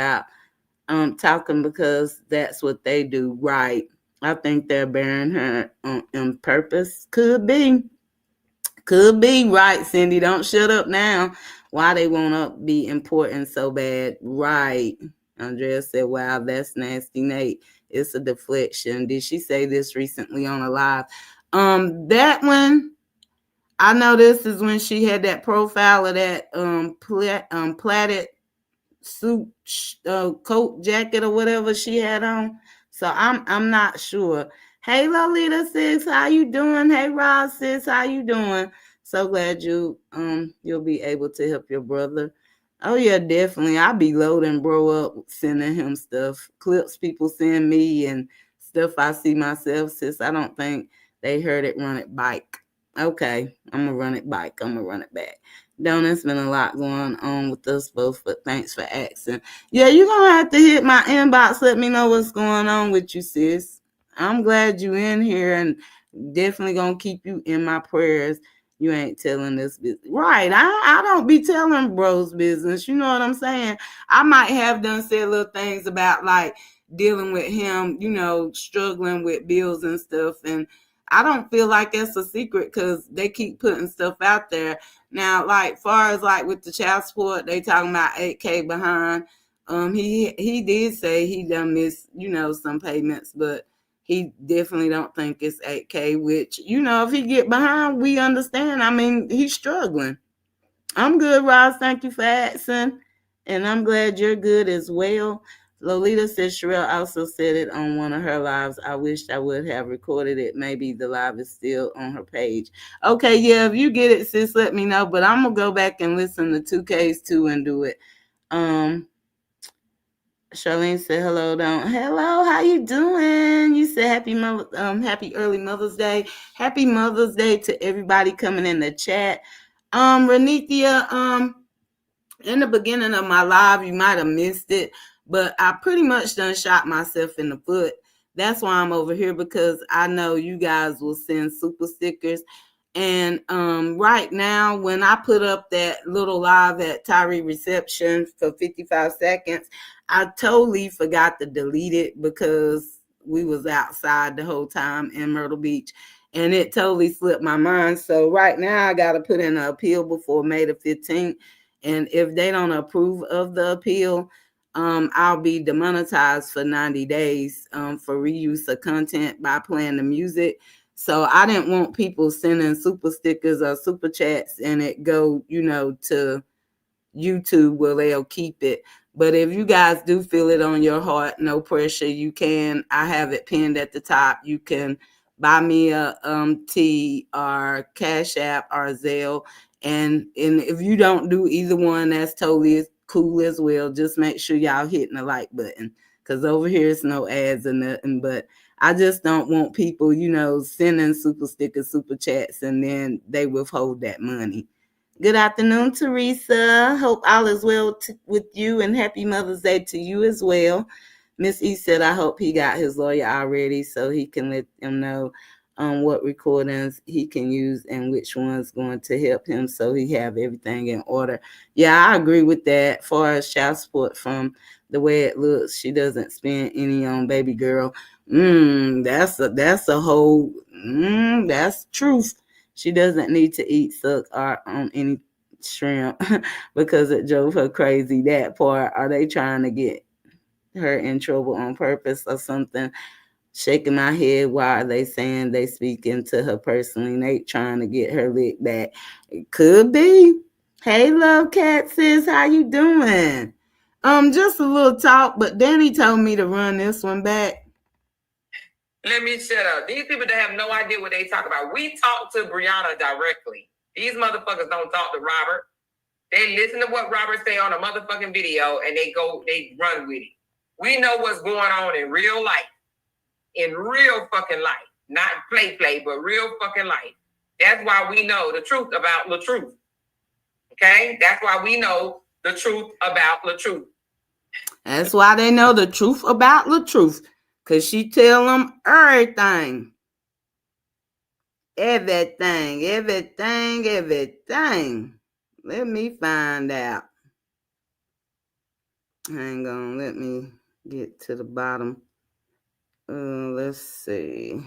because that's what they do. Right. I think they're burying her on purpose. Could be. Right, Cindy. Don't shut up now. Why they want to be important so bad. Right. Andrea said, wow, that's nasty, Nate. It's a deflection. Did she say this recently on a live? That one, I know this is when she had that profile of that plaited suit, coat jacket or whatever she had on. So I'm not sure. Hey, Lolita sis, how you doing? Hey, Roz sis, how you doing? So glad you'll be able to help your brother. Oh yeah, definitely. I'll be loading bro up, sending him stuff, clips people send me, and stuff I see myself. Sis, I don't think they heard it. Run it bike. Okay, I'm gonna run it bike. I'm gonna run it back. Don't, it's been a lot going on with us both, but thanks for asking. Yeah, you're gonna have to hit my inbox. Let me know what's going on with you, sis. I'm glad you in here, and definitely gonna keep you in my prayers. You ain't telling this business. Right. I don't be telling bros business. You know what I'm saying? I might have done said little things about like dealing with him, struggling with bills and stuff. And I don't feel like that's a secret because they keep putting stuff out there. Now, like far as like with the child support, they talking about 8K behind. He did say he done missed, some payments, but he definitely don't think it's 8K, which, if he get behind, we understand. I mean, he's struggling. I'm good, Ross. Thank you for asking. And I'm glad you're good as well. Lolita said Sherelle also said it on one of her lives. I wished I would have recorded it. Maybe the live is still on her page. Okay, yeah, if you get it, sis, let me know. But I'm going to go back and listen to 2Ks too and do it. Charlene said hello. Hello, how you doing? You said happy early Mother's Day. Happy Mother's Day to everybody coming in the chat. Renithia, in the beginning of my live, you might have missed it, but I pretty much done shot myself in the foot. That's why I'm over here, because I know you guys will send super stickers. And right now, when I put up that little live at Tyree Reception for 55 seconds, I totally forgot to delete it because we was outside the whole time in Myrtle Beach, and it totally slipped my mind. So right now I got to put in an appeal before May the 15th, and if they don't approve of the appeal, I'll be demonetized for 90 days for reuse of content by playing the music. So I didn't want people sending super stickers or super chats and it go, to YouTube where they'll keep it. But if you guys do feel it on your heart, no pressure, you can. I have it pinned at the top. You can buy me a tea or Cash App or Zelle. And if you don't do either one, that's totally cool as well. Just make sure y'all hitting the like button. Cause over here it's no ads or nothing. But I just don't want people, sending super stickers, super chats, and then they withhold that money. Good afternoon, Teresa. Hope all is well with you, and happy Mother's Day to you as well. Miss E said, I hope he got his lawyer already so he can let him know what recordings he can use and which one's going to help him so he have everything in order. Yeah, I agree with that. As far as child support, from the way it looks, she doesn't spend any on baby girl. That's a whole that's truth. She doesn't need to eat, suck, or on any shrimp because it drove her crazy. That part, are they trying to get her in trouble on purpose or something? Shaking my head. Why are they saying they speaking to her personally? They trying to get her lick back. It could be. Hey, love cat sis, how you doing? Just a little talk, but Danny told me to run this one back. Let me shut up. These people that have no idea what they talk about. We talk to Brianna directly. These motherfuckers don't talk to Robert. They listen to what Robert say on a motherfucking video and they run with it. We know what's going on in real life. In real fucking life. Not play, but real fucking life. That's why we know the truth about the truth. Okay? That's why we know the truth about the truth. That's why they know the truth about the truth. Because she tell them everything. Everything. Let me find out. Hang on, let me get to the bottom. Let's see.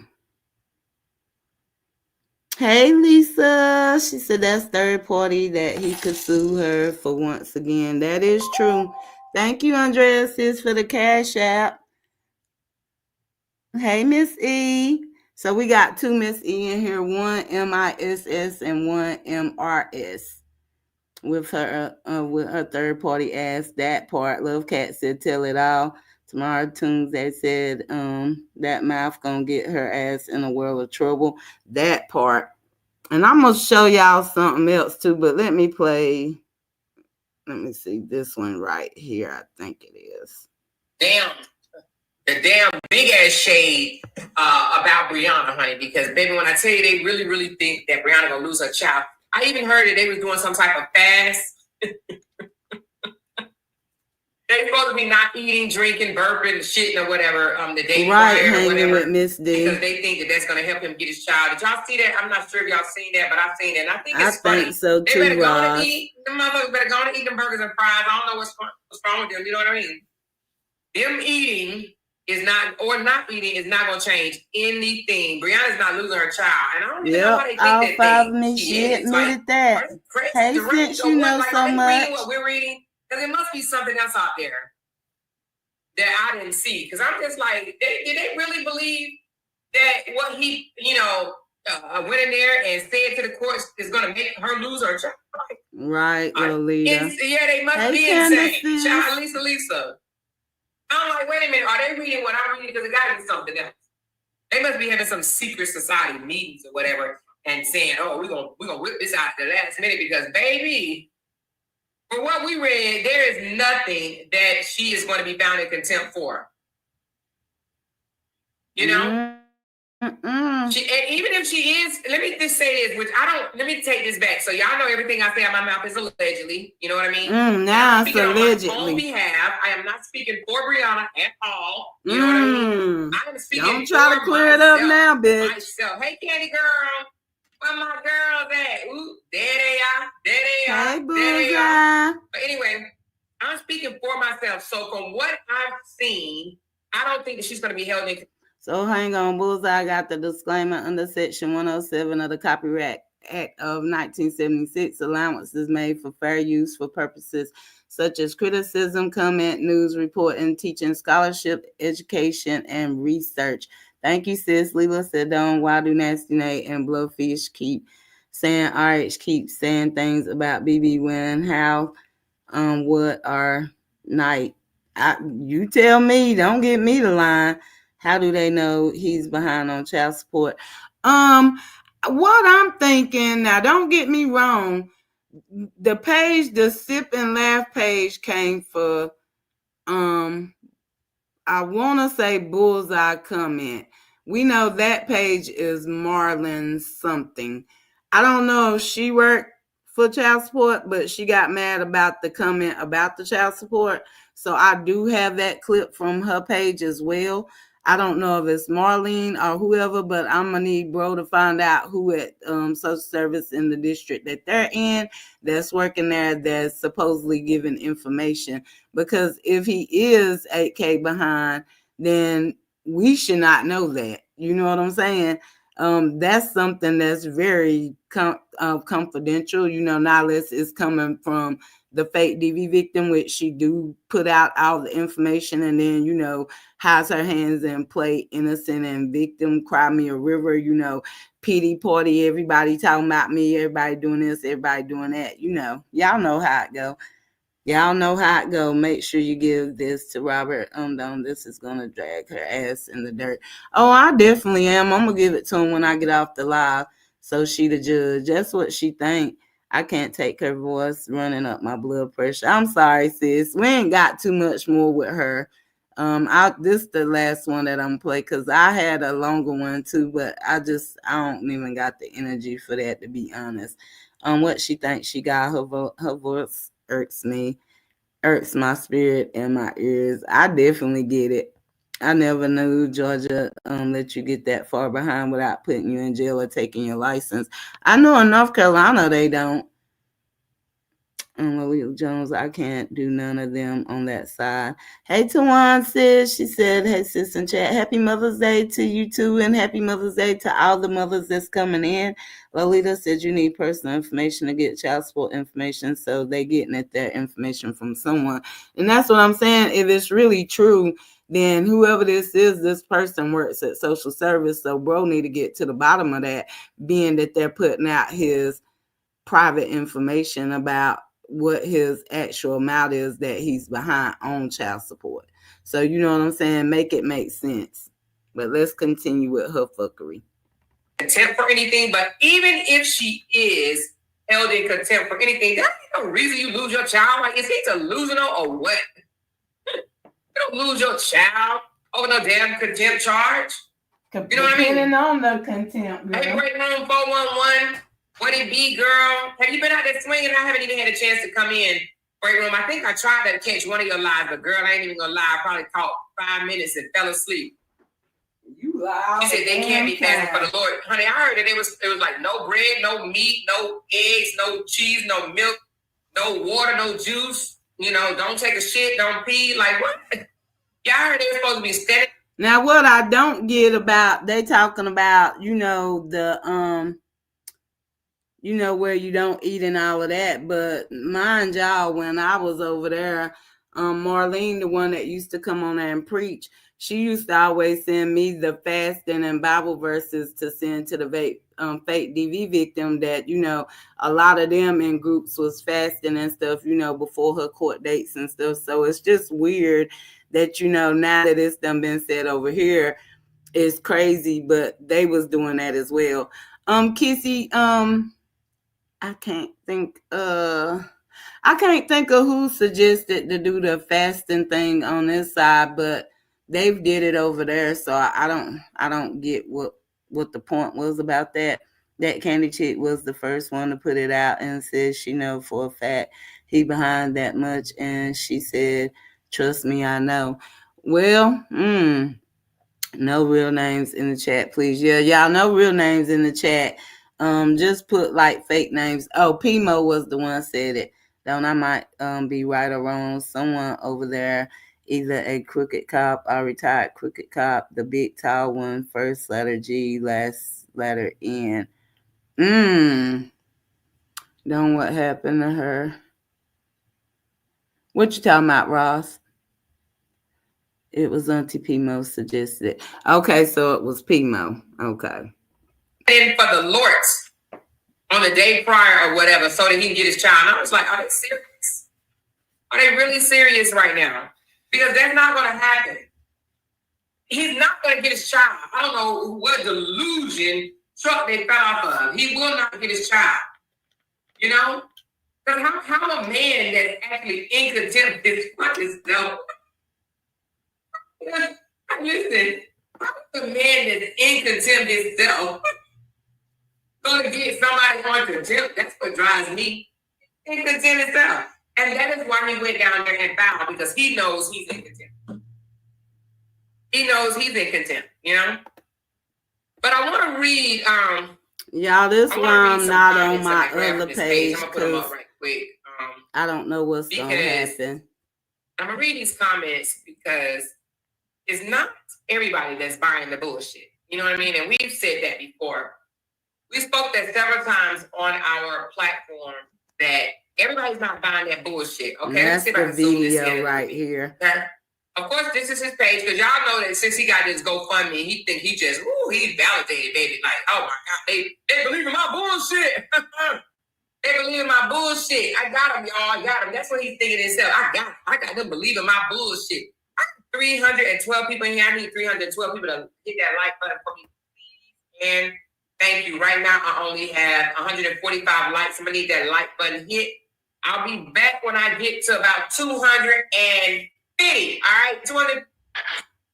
Hey, Lisa. She said that's third party that he could sue her for once again. That is true. Thank you, Andrea, sis, for the Cash App. Hey, Miss E. So we got two Miss E in here, one MISS and one MRS. With her third party ass. That part. Love Cat said tell it all. Tamara Tunes, they said that mouth gonna get her ass in a world of trouble. That part. And I'm gonna show y'all something else too, but let me see this one right here. I think it is. Damn. The damn big ass shade about Brianna, honey, because baby, when I tell you they really, really think that Brianna gonna lose her child. I even heard that they was doing some type of fast. They supposed to be not eating, drinking, burping, shitting, or whatever. The day right, prior, hanging whatever, with Miss D, because they think that that's gonna help him get his child. Did y'all see that? I'm not sure if y'all seen that, but I've seen it. And I think it's funny. Think so too. They better go on and eat. The motherfuckers better go on and eat them burgers and fries. I don't know what's wrong with them. You know what I mean? Them eating is not, or not eating is not gonna change anything. Brianna's not losing her child, and I don't even know why they think that thing. She admitted that. Hey, since you know so much, reading what we're reading, because it must be something else out there that I didn't see. Because I'm just like, did they really believe that what he, went in there and said to the courts is going to make her lose her child? Right, Lolita. Yeah, they must be insane. Child, Lisa. I'm like, wait a minute, are they reading what I'm reading? Because it got to be something else. They must be having some secret society meetings or whatever and saying, oh, we're gonna whip this out at the last minute because, baby, for what we read, there is nothing that she is going to be found in contempt for. You know? And even if she is, let me just say this, let me take this back. So y'all know everything I say out my mouth is allegedly. You know what I mean? Now it's allegedly. On my own behalf, I am not speaking for Brianna at all. You know what I mean? I am speaking Don't try to clear it up now, bitch. Myself. Hey, Candy girl. Where my girls at? Ooh, there they are. Hey, Bullseye. But anyway, I'm speaking for myself. So from what I've seen, I don't think that she's going to be held in. So hang on, Bullseye got the disclaimer under Section 107 of the Copyright Act of 1976. Allowance is made for fair use for purposes such as criticism, comment, news reporting, teaching, scholarship, education, and research. Thank you, sis. Leela said, "Don't why do Nasty Nate and Blowfish keep saying RH keep saying things about BB when how what are night? You tell me. Don't get me the line. How do they know he's behind on child support? Um, what I'm thinking now. Don't get me wrong. The page, the sip and laugh page, came for um I want to say Bullseye comment. We know that page is Marlon something. I don't know if she worked for child support, but she got mad about the comment about the child support. So I do have that clip from her page as well. I don't know if it's Marlene or whoever, but I'm gonna need bro to find out who at social service in the district that they're in that's working there that's supposedly giving information, because if he is 8K behind, then we should not know that. You know what I'm saying? That's something that's very confidential. You know, not unless it's coming from the fake DV victim, which she do put out all the information, and then hides her hands and play innocent and victim, cry me a river. Pity party, everybody talking about me, everybody doing this, everybody doing that. Y'all know how it go. Y'all know how it go. Make sure you give this to Robert Undone. This is gonna drag her ass in the dirt. Oh, I definitely am. I'm gonna give it to him when I get off the live. So she the judge. That's what she think. I can't take her voice running up my blood pressure. I'm sorry, sis. We ain't got too much more with her. This the last one that I'm gonna play because I had a longer one too, but I don't even got the energy for that, to be honest. What she thinks she got, her voice irks my spirit and my ears. I definitely get it. I never knew Georgia let you get that far behind without putting you in jail or taking your license. I know in North Carolina they don't. Louise Jones, I can't do none of them on that side. Hey, Tawan sis. She said, hey, sis in chat. Happy Mother's Day to you too, and happy Mother's Day to all the mothers that's coming in. Lolita said you need personal information to get child support information, so they getting at that information from someone. And that's what I'm saying. If it's really true, then whoever this person works at social service. So bro need to get to the bottom of that, being that they're putting out his private information about what his actual amount is that he's behind on child support. So you know what I'm saying? Make it make sense. But let's continue with her fuckery. Contempt for anything, but even if she is held in contempt for anything, that ain't no reason you lose your child. Like, is he delusional or what? You don't lose your child over no damn contempt charge. You know what I mean? Depending on the contempt, girl. Hey, break room 411. What it be, girl? Have you been out there swinging? I haven't even had a chance to come in. Break room. I think I tried to catch one of your lives, but girl, I ain't even gonna lie. I probably caught 5 minutes and fell asleep. You loud. You said they can't be fasting for the Lord, honey. I heard that it was like no bread, no meat, no eggs, no cheese, no milk, no water, no juice. Don't take a shit, don't pee. Like what? Yeah, I heard they were supposed to be steady. Now, what I don't get about, they talking about, the where you don't eat and all of that. But mind y'all, when I was over there, Marlene, the one that used to come on there and preach, she used to always send me the fasting and Bible verses to send to the fake DV victim that, a lot of them in groups was fasting and stuff, before her court dates and stuff. So it's just weird that, now that it's done been said over here, it's crazy, but they was doing that as well. Kissy, I can't think of who suggested to do the fasting thing on this side, but they've did it over there, so I don't get what the point was about that. That Candy Chick was the first one to put it out and said she know for a fact he behind that much, and she said, trust me, I know. Well, no real names in the chat, please. Yeah, y'all, no real names in the chat. Just put like fake names. Oh, Pimo was the one said it. Don't I might be right or wrong. Someone over there either a crooked cop or retired crooked cop. The big tall one, first letter G, last letter N. Don't what happened to her? What you talking about, Ross? It was Auntie Pimo suggested. Okay, so it was Pimo. Okay. In for the Lords on the day prior or whatever, so that he can get his child. And I was like, are they serious? Are they really serious right now? Because that's not going to happen. He's not going to get his child. I don't know what delusion truck they fell off of. He will not get his child. You know? Because how a man that's actually in contempt is fucking self. Listen, how a man that's in contempt himself going to get somebody on contempt? That's what drives me. In contempt himself. And that is why he went down there and filed, because he knows he's in contempt. He knows he's in contempt, you know? But I want to read... Y'all, this one I'm not on my other page I'm going to put them up right quick. I don't know what's going to happen. I'm going to read these comments because it's not everybody that's buying the bullshit. You know what I mean? And we've said that before. We spoke that several times on our platform that everybody's not buying that bullshit. Okay, that's the video right here. Okay? Of course, this is his page, because y'all know that since he got this GoFundMe, he think he just, he's validated, baby. Like, oh my God, they believe in my bullshit. They believe in my bullshit. I got him, y'all. I got him. That's what he's thinking himself. I got them believing my bullshit. 312 people in here. I need 312 people to hit that like button for me, please. And thank you. Right now, I only have 145 likes. I'm going to need that like button hit. I'll be back when I get to about 250. All right, 200.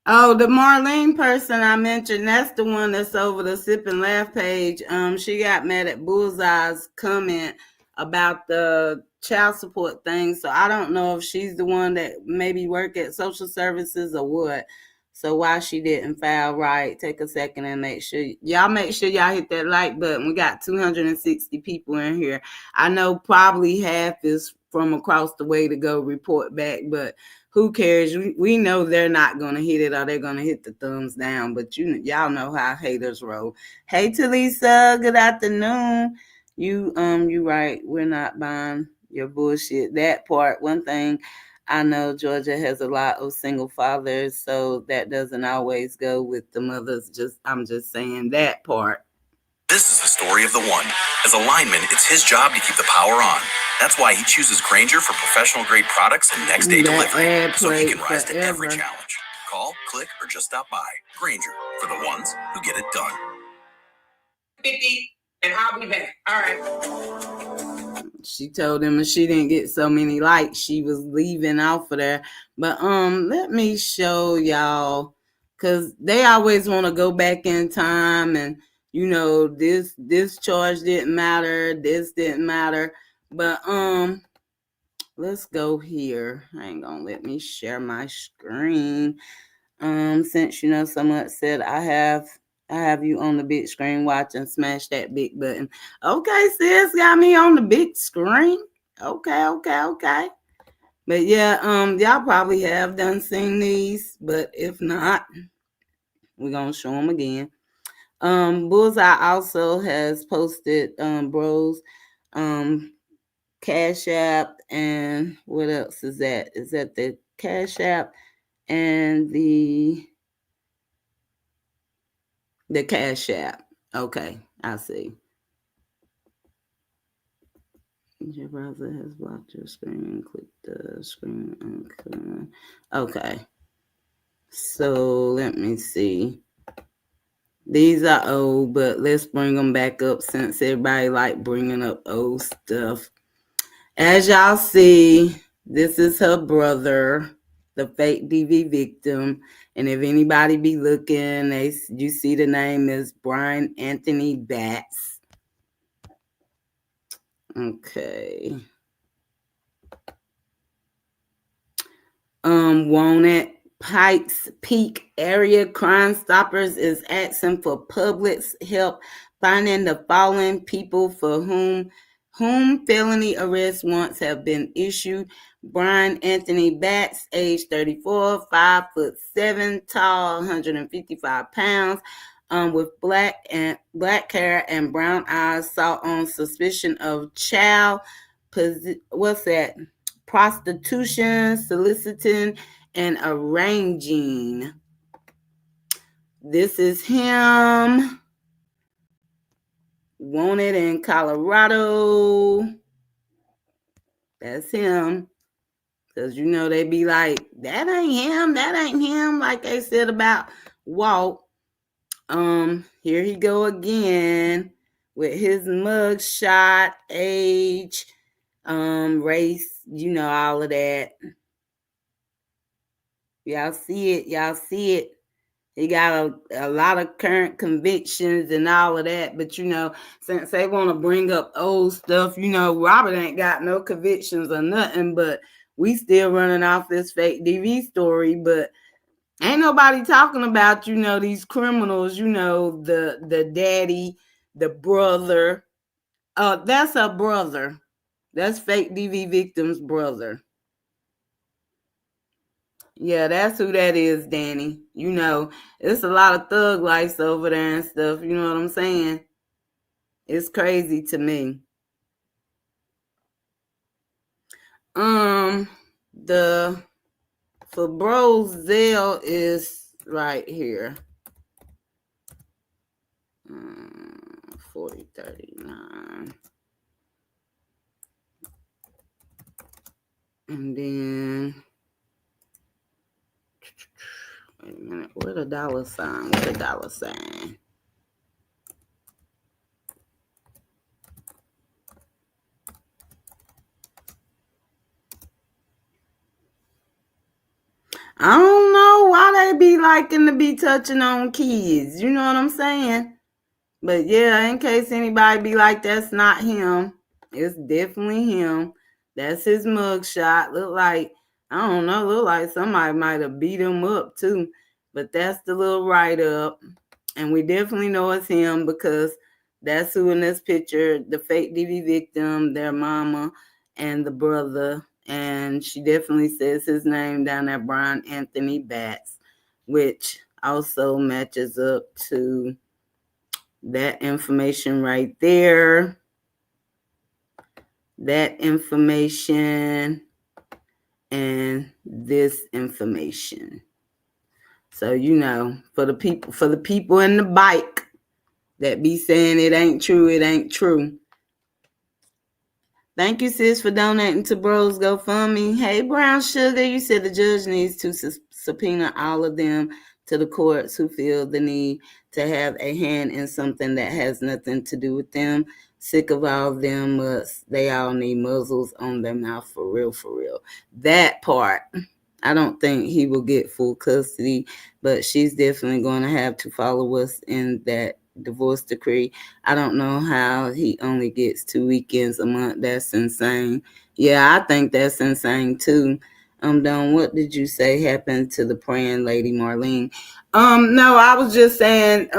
Oh, the Marlene person I mentioned, that's the one that's over the Sip and Laugh page. She got mad at Bullseye's comment about the child support thing. So I don't know if she's the one that maybe work at social services or what. So why she didn't file right, take a second and make sure y'all hit that like button. We got 260 people in here. I know probably half is from across the way to go report back, but who cares? We know they're not going to hit it, or they're going to hit the thumbs down. But y'all know how haters roll. Hey, Talisa, good afternoon. You right. We're not buying your bullshit. That part, one thing I know, Georgia has a lot of single fathers, so that doesn't always go with the mothers. I'm just saying that part. This is the story of the one. As a lineman, it's his job to keep the power on. That's why he chooses Grainger for professional-grade products and next-day delivery, so he can rise to every challenge. Call, click, or just stop by. Grainger, for the ones who get it done. 50, and I'll be back. All right. She told him if she didn't get so many likes, she was leaving off of there. But let me show y'all, because they always want to go back in time and this charge didn't matter, this didn't matter. But let's go here. Hang on, let me share my screen. Since someone said I have you on the big screen watching, smash that big button. Okay, sis, got me on the big screen. Okay. But yeah, y'all probably have done seen these, but if not, we're gonna show them again. Bullseye also has posted bros Cash App, and what else is that? Is that the Cash App and the Cash App? Okay, I see. Your browser has blocked your screen. Click the screen icon. Okay. So let me see. These are old, but let's bring them back up since everybody like bringing up old stuff. As y'all see, this is her brother, the fake DV victim. And if anybody be looking, you see the name is Brian Anthony Batts. Okay. Wanted Pikes Peak area Crime Stoppers is asking for public's help finding the following people for whom whom felony arrest warrants have been issued. Brian Anthony Batts, age 34, 5'7" tall, 155 pounds, with black hair and brown eyes, sought on suspicion of child prostitution, soliciting, and arranging. This is him. Wanted in Colorado. That's him. Because, they be like, that ain't him, like they said about Walt. Here he go again with his mug shot, age, race, all of that. Y'all see it. He got a lot of current convictions and all of that. But, since they want to bring up old stuff, Robert ain't got no convictions or nothing. But we still running off this fake DV story. But ain't nobody talking about, these criminals, the daddy, the brother. That's a brother. That's fake DV victim's brother. Yeah, that's who that is, Danny. It's a lot of thug life over there and stuff. You know what I'm saying? It's crazy to me. The for Bros Zell is right here. 4039. And then wait a minute, where the dollar sign? I don't know why they be liking to be touching on kids. You know what I'm saying? But yeah, in case anybody be like, that's not him. It's definitely him. That's his mugshot. Look like somebody might have beat him up too. But that's the little write-up. And we definitely know it's him because that's who in this picture, the fake DV victim, their mama, and the brother. And she definitely says his name down there, Brian Anthony Batts, which also matches up to that information right there. That information and this information. So, for the people in the bike that be saying it ain't true. Thank you, sis, for donating to Bros GoFundMe. Hey, Brown Sugar, you said the judge needs to subpoena all of them to the courts who feel the need to have a hand in something that has nothing to do with them. Sick of all of them, they all need muzzles on their mouth for real. That part, I don't think he will get full custody, but she's definitely going to have to follow us in that divorce decree. I don't know how he only gets 2 weekends a month. That's insane. Yeah, I think that's insane too. Don, what did you say happened to the praying lady Marlene? No, I was just saying,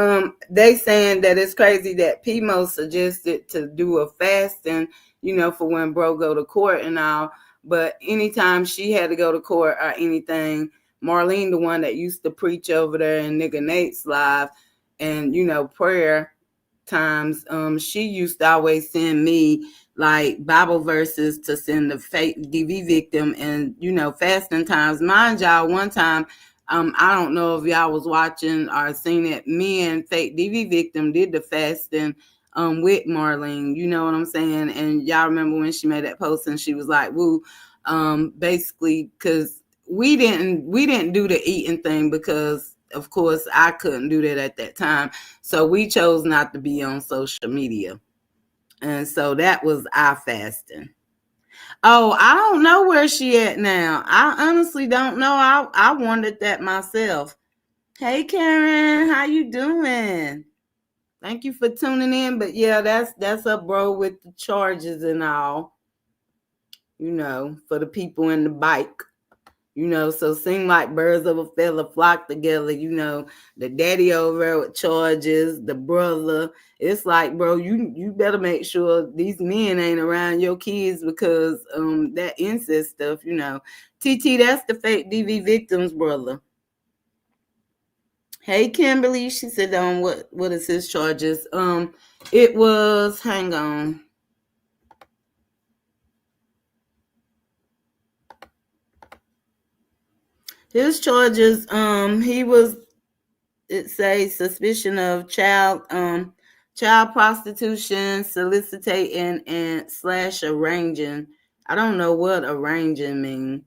they saying that it's crazy that Pimo suggested to do a fasting, for when bro go to court and all. But anytime she had to go to court or anything, Marlene, the one that used to preach over there in Nigga Nate's live, and prayer times, she used to always send me like Bible verses to send the fake DV victim, and fasting times. Mind y'all, one time, I don't know if y'all was watching or seen it, me and fake DV victim did the fasting with Marlene, you know what I'm saying? And y'all remember when she made that post and she was like, woo, basically, because we didn't do the eating thing because of course I couldn't do that at that time. So we chose not to be on social media. And so that was our fasting. Oh, I don't know where she at now. I honestly don't know. I wondered that myself. Hey Karen, how you doing? Thank you for tuning in. But yeah, that's a bro with the charges and all. For the people in the bike. So seem like birds of a feather flock together, the daddy over there with charges, the brother. It's like, bro, you better make sure these men ain't around your kids because that incest stuff, TT, that's the fake DV victim's brother. Hey Kimberly, she said what is his charges? It was, hang on. His charges, he was, it says suspicion of child prostitution, soliciting and / arranging. I don't know what arranging mean,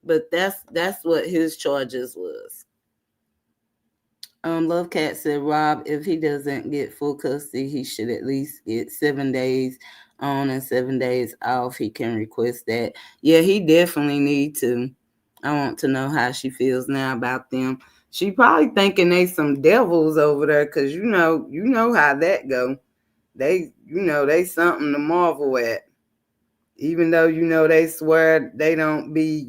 but that's what his charges was. Love Cat said, Rob, if he doesn't get full custody, he should at least get 7 days on and 7 days off. He can request that. Yeah, he definitely need to. I want to know how she feels now about them. She probably thinking they some devils over there, cause you know how that go. They they something to marvel at. Even though they swear they don't be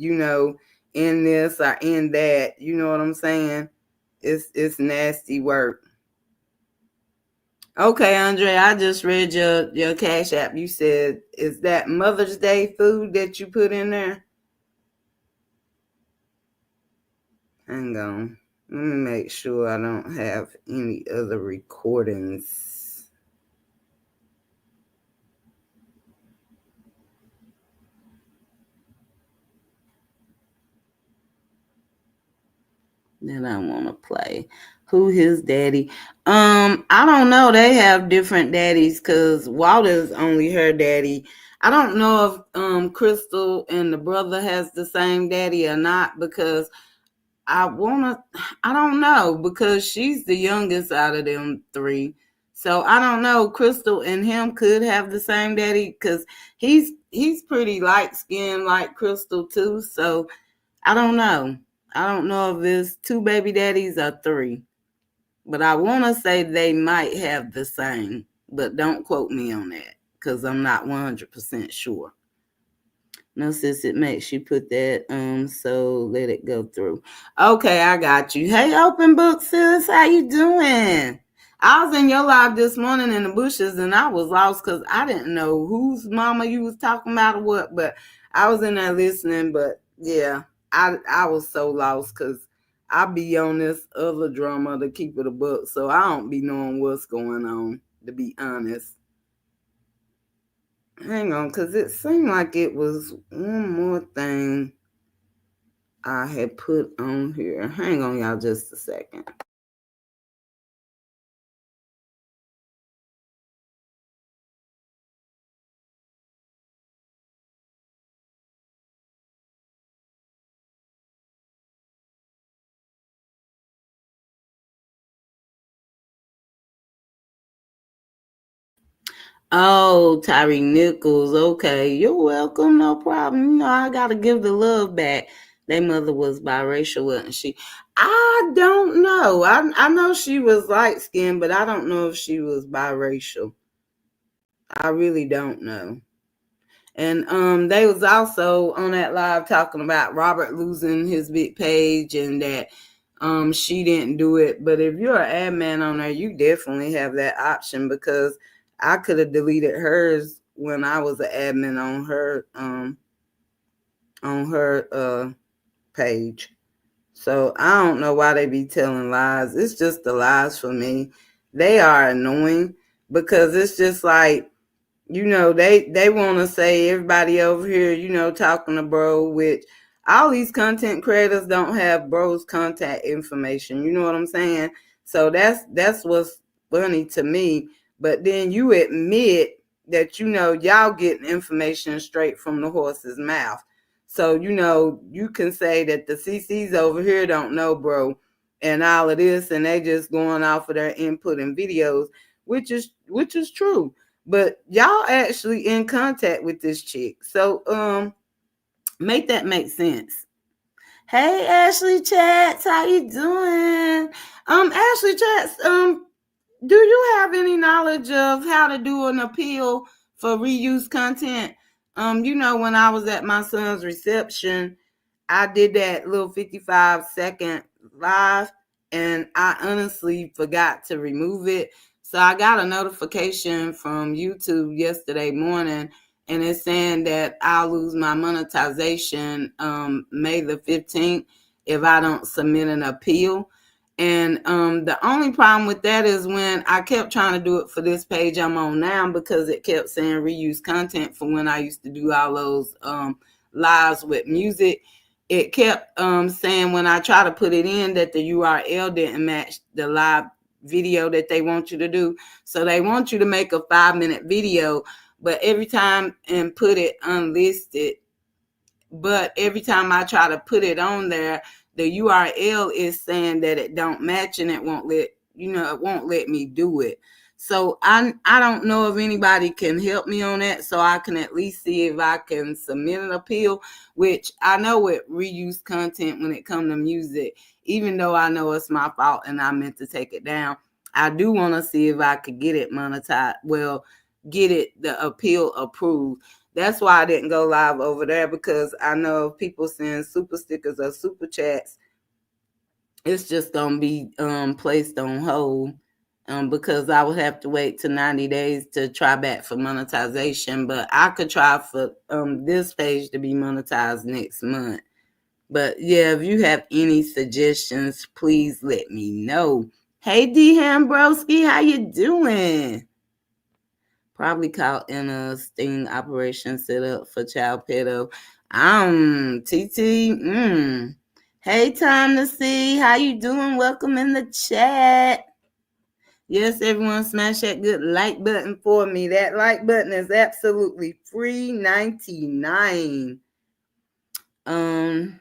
in this or in that. You know what I'm saying? It's nasty work. Okay, Andre, I just read your Cash App. You said, is that Mother's Day food that you put in there? Hang on. Let me make sure I don't have any other recordings. That I want to play. Who his daddy? I don't know. They have different daddies because Walter's only her daddy. I don't know if Crystal and the brother has the same daddy or not, because I don't know, because she's the youngest out of them three. So I don't know. Crystal and him could have the same daddy because he's pretty light skinned like Crystal too. So I don't know. I don't know if it's 2 baby daddies or 3. But I want to say they might have the same. But don't quote me on that because I'm not 100% sure. No, sis, it makes you put that, so let it go through. Okay, I got you. Hey, open book, sis, how you doing? I was in your live this morning in the bushes and I was lost because I didn't know whose mama you was talking about or what, but I was in there listening. But yeah, I was so lost because I be on this other drama to keep it a book, so I don't be knowing what's going on, to be honest. Hang on, because it seemed like it was one more thing I had put on here. Hang on, y'all, just a second. Oh, Tyree Nichols. Okay, you're welcome. No problem. I gotta give the love back. Their mother was biracial, wasn't she? I don't know. I know she was light skinned, but I don't know if she was biracial. I really don't know. And they was also on that live talking about Robert losing his big page and that she didn't do it. But if you're an admin on there, you definitely have that option, because I could have deleted hers when I was an admin on her page. So I don't know why they be telling lies. It's just the lies for me. They are annoying because it's just like, they want to say everybody over here, talking to bro, which all these content creators don't have bro's contact information. You know what I'm saying? So that's what's funny to me. But then you admit that, y'all getting information straight from the horse's mouth. So, you can say that the CCs over here don't know bro and all of this, and they just going off of their input and videos, which is true. But y'all actually in contact with this chick. So make that make sense. Hey Ashley Chats, how you doing? Ashley Chats, do you have any knowledge of how to do an appeal for reuse content? When I was at my son's reception, I did that little 55-second live, and I honestly forgot to remove it. So I got a notification from YouTube yesterday morning, and it's saying that I'll lose my monetization May the 15th if I don't submit an appeal. And the only problem with that is when I kept trying to do it for this page I'm on now, because it kept saying reuse content for when I used to do all those lives with music. It kept saying when I try to put it in that the URL didn't match the live video that they want you to do. So they want you to make a 5-minute video, but every time and put it unlisted. But every time I try to put it on there, the URL is saying that it don't match, and it won't let me do it. So I don't know if anybody can help me on that, so I can at least see if I can submit an appeal, which I know with reuse content when it comes to music, even though I know it's my fault and I meant to take it down, I do want to see if I could get it monetized. Well, get it the appeal approved. That's why I didn't go live over there, because I know if people send super stickers or super chats, it's just gonna be placed on hold, because I would have to wait to 90 days to try back for monetization. But I could try for this page to be monetized next month. But yeah, if you have any suggestions, please let me know. Hey D Hambroski, how you doing? Probably caught in a sting operation set up for child pedo. TT. Hey, time to see. How you doing? Welcome in the chat. Yes, everyone, smash that good like button for me. That like button is absolutely free, $99.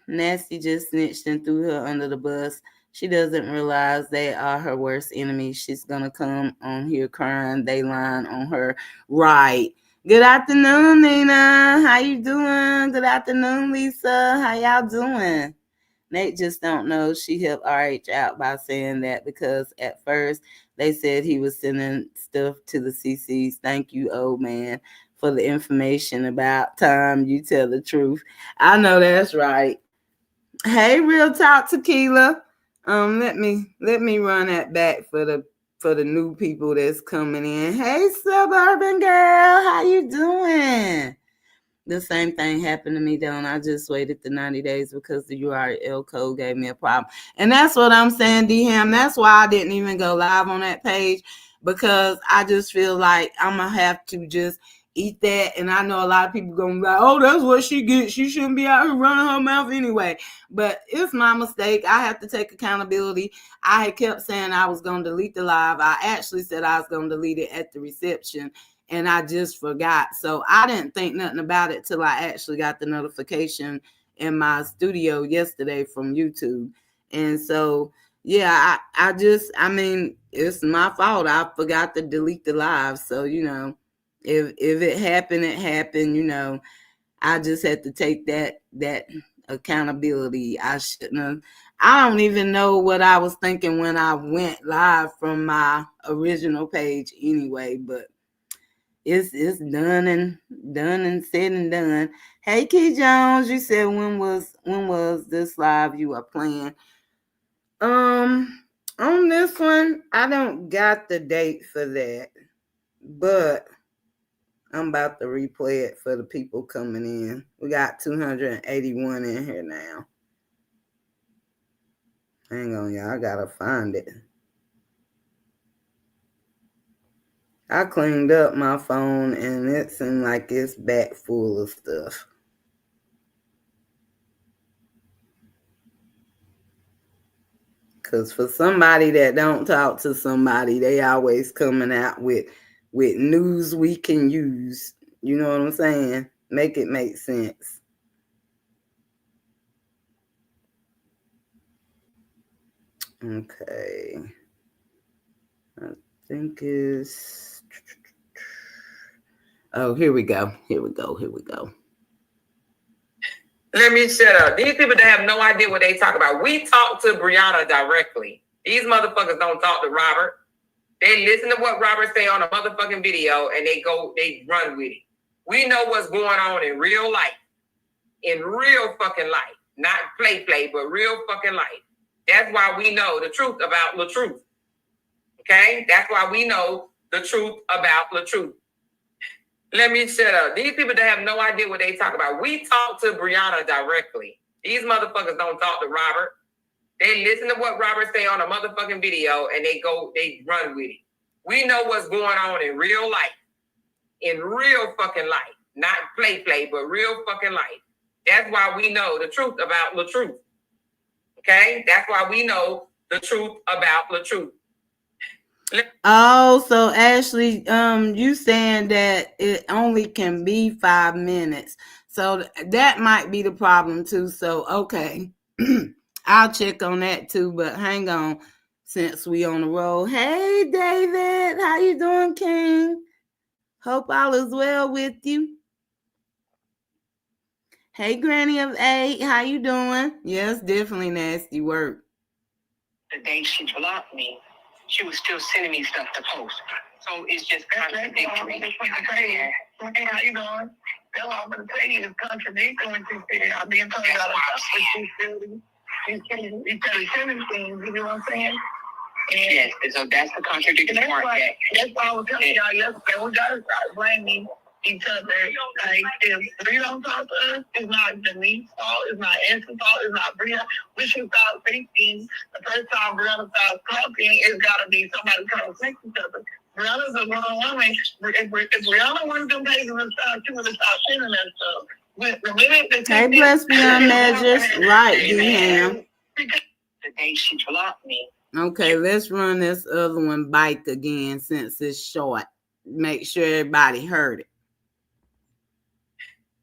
Nasty just snitched and threw her under the bus. She doesn't realize they are her worst enemy. She's gonna come on here crying. They lying on her. Right. Good afternoon, Nina. How you doing? Good afternoon, Lisa. How y'all doing? Nate just don't know she helped RH out by saying that, because at first they said he was sending stuff to the CCs. Thank you, old man, for the information. About time you tell the truth. I know that's right. Hey, Real Talk Tequila. Let me run that back for the new people that's coming in. Hey, Suburban Girl, how you doing? The same thing happened to me, Don. I just waited the 90 days because the URL code gave me a problem. And that's what I'm saying, D-Ham. That's why I didn't even go live on that page, because I just feel like I'm going to have to just eat that. And I know a lot of people going to be like, oh, that's what she gets. She shouldn't be out here running her mouth anyway. But it's my mistake. I have to take accountability. I had kept saying I was going to delete the live. I actually said I was going to delete it at the reception, and I just forgot. So I didn't think nothing about it till I actually got the notification in my studio yesterday from YouTube. And so, yeah, I mean, it's my fault. I forgot to delete the live. So, if it happened, it happened. I just had to take that accountability. I shouldn't have. I don't even know what I was thinking when I went live from my original page anyway, but it's done and said and done. Hey, Key Jones, you said when was this live you are playing? On this one, I don't got the date for that, but I'm about to replay it for the people coming in. We got 281 in here now. Hang on, y'all. I gotta find it. I cleaned up my phone and it seemed like it's back full of stuff. Because for somebody that don't talk to somebody, they always coming out with news we can use. You know what I'm saying? Make it make sense. Okay. I think it's... Oh, here we go. Let me shut up. These people that have no idea what they talk about. We talk to Brianna directly. These motherfuckers don't talk to Robert. They listen to what Robert say on a motherfucking video and they run with it. We know what's going on in real life. In real fucking life. not play, but real fucking life. That's why we know the truth about the truth. Okay? That's why we know the truth about the truth. Let me shut up. These people that have no idea what they talk about. We talk to Brianna directly. These motherfuckers don't talk to Robert. They listen to what Robert say on a motherfucking video and they run with it. We know what's going on in real life. In real fucking life. Not play, but real fucking life. That's why we know the truth about the truth. Okay? That's why we know the truth about the truth. Oh, so Ashley, you saying that it only can be 5 minutes. So that might be the problem too. So, okay. I'll check on that too, but hang on since we on the road. Hey, David, how you doing, King? Hope all is well with you. Hey, Granny of 8, how you doing? Yes, definitely nasty work. The day she blocked me, she was still sending me stuff to post. So it's just contradictory. Hey, how you doing? That's all I'm going to tell you is contradictory when she said, I've been told you all the stuff, but she's sending things, you know what I'm saying? And yes, so that's the contradictory part. That's why I was telling y'all yesterday, we got to start blaming each other. Like, if we don't talk to us, it's not Denise's fault, it's not Esther's fault, it's not Brianna. We should start thinking the first time Brianna starts talking, it's got to be somebody trying to fix each other. Brianna's a grown woman. If Brianna wanted them pages and stuff, she would have stopped sending that stuff. Hey, bless beyond measures. Right, D-Ham. The day she blocked me. Okay, let's run this other one bike again since it's short. Make sure everybody heard it.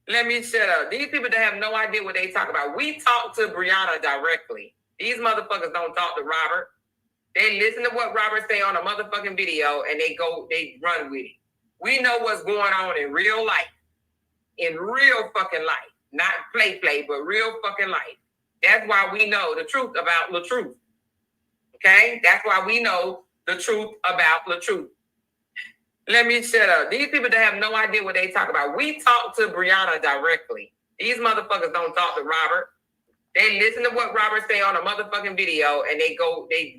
Let me shut up. These people that have no idea what they talk about. We talk to Brianna directly. These motherfuckers don't talk to Robert. They listen to what Robert say on a motherfucking video and they run with it. We know what's going on in real life. In real fucking life. Not play, but real fucking life. That's why we know the truth about the truth. Okay? That's why we know the truth about the truth. Let me shut up. These people that have no idea what they talk about. We talk to Brianna directly. These motherfuckers don't talk to Robert. They listen to what Robert say on a motherfucking video and they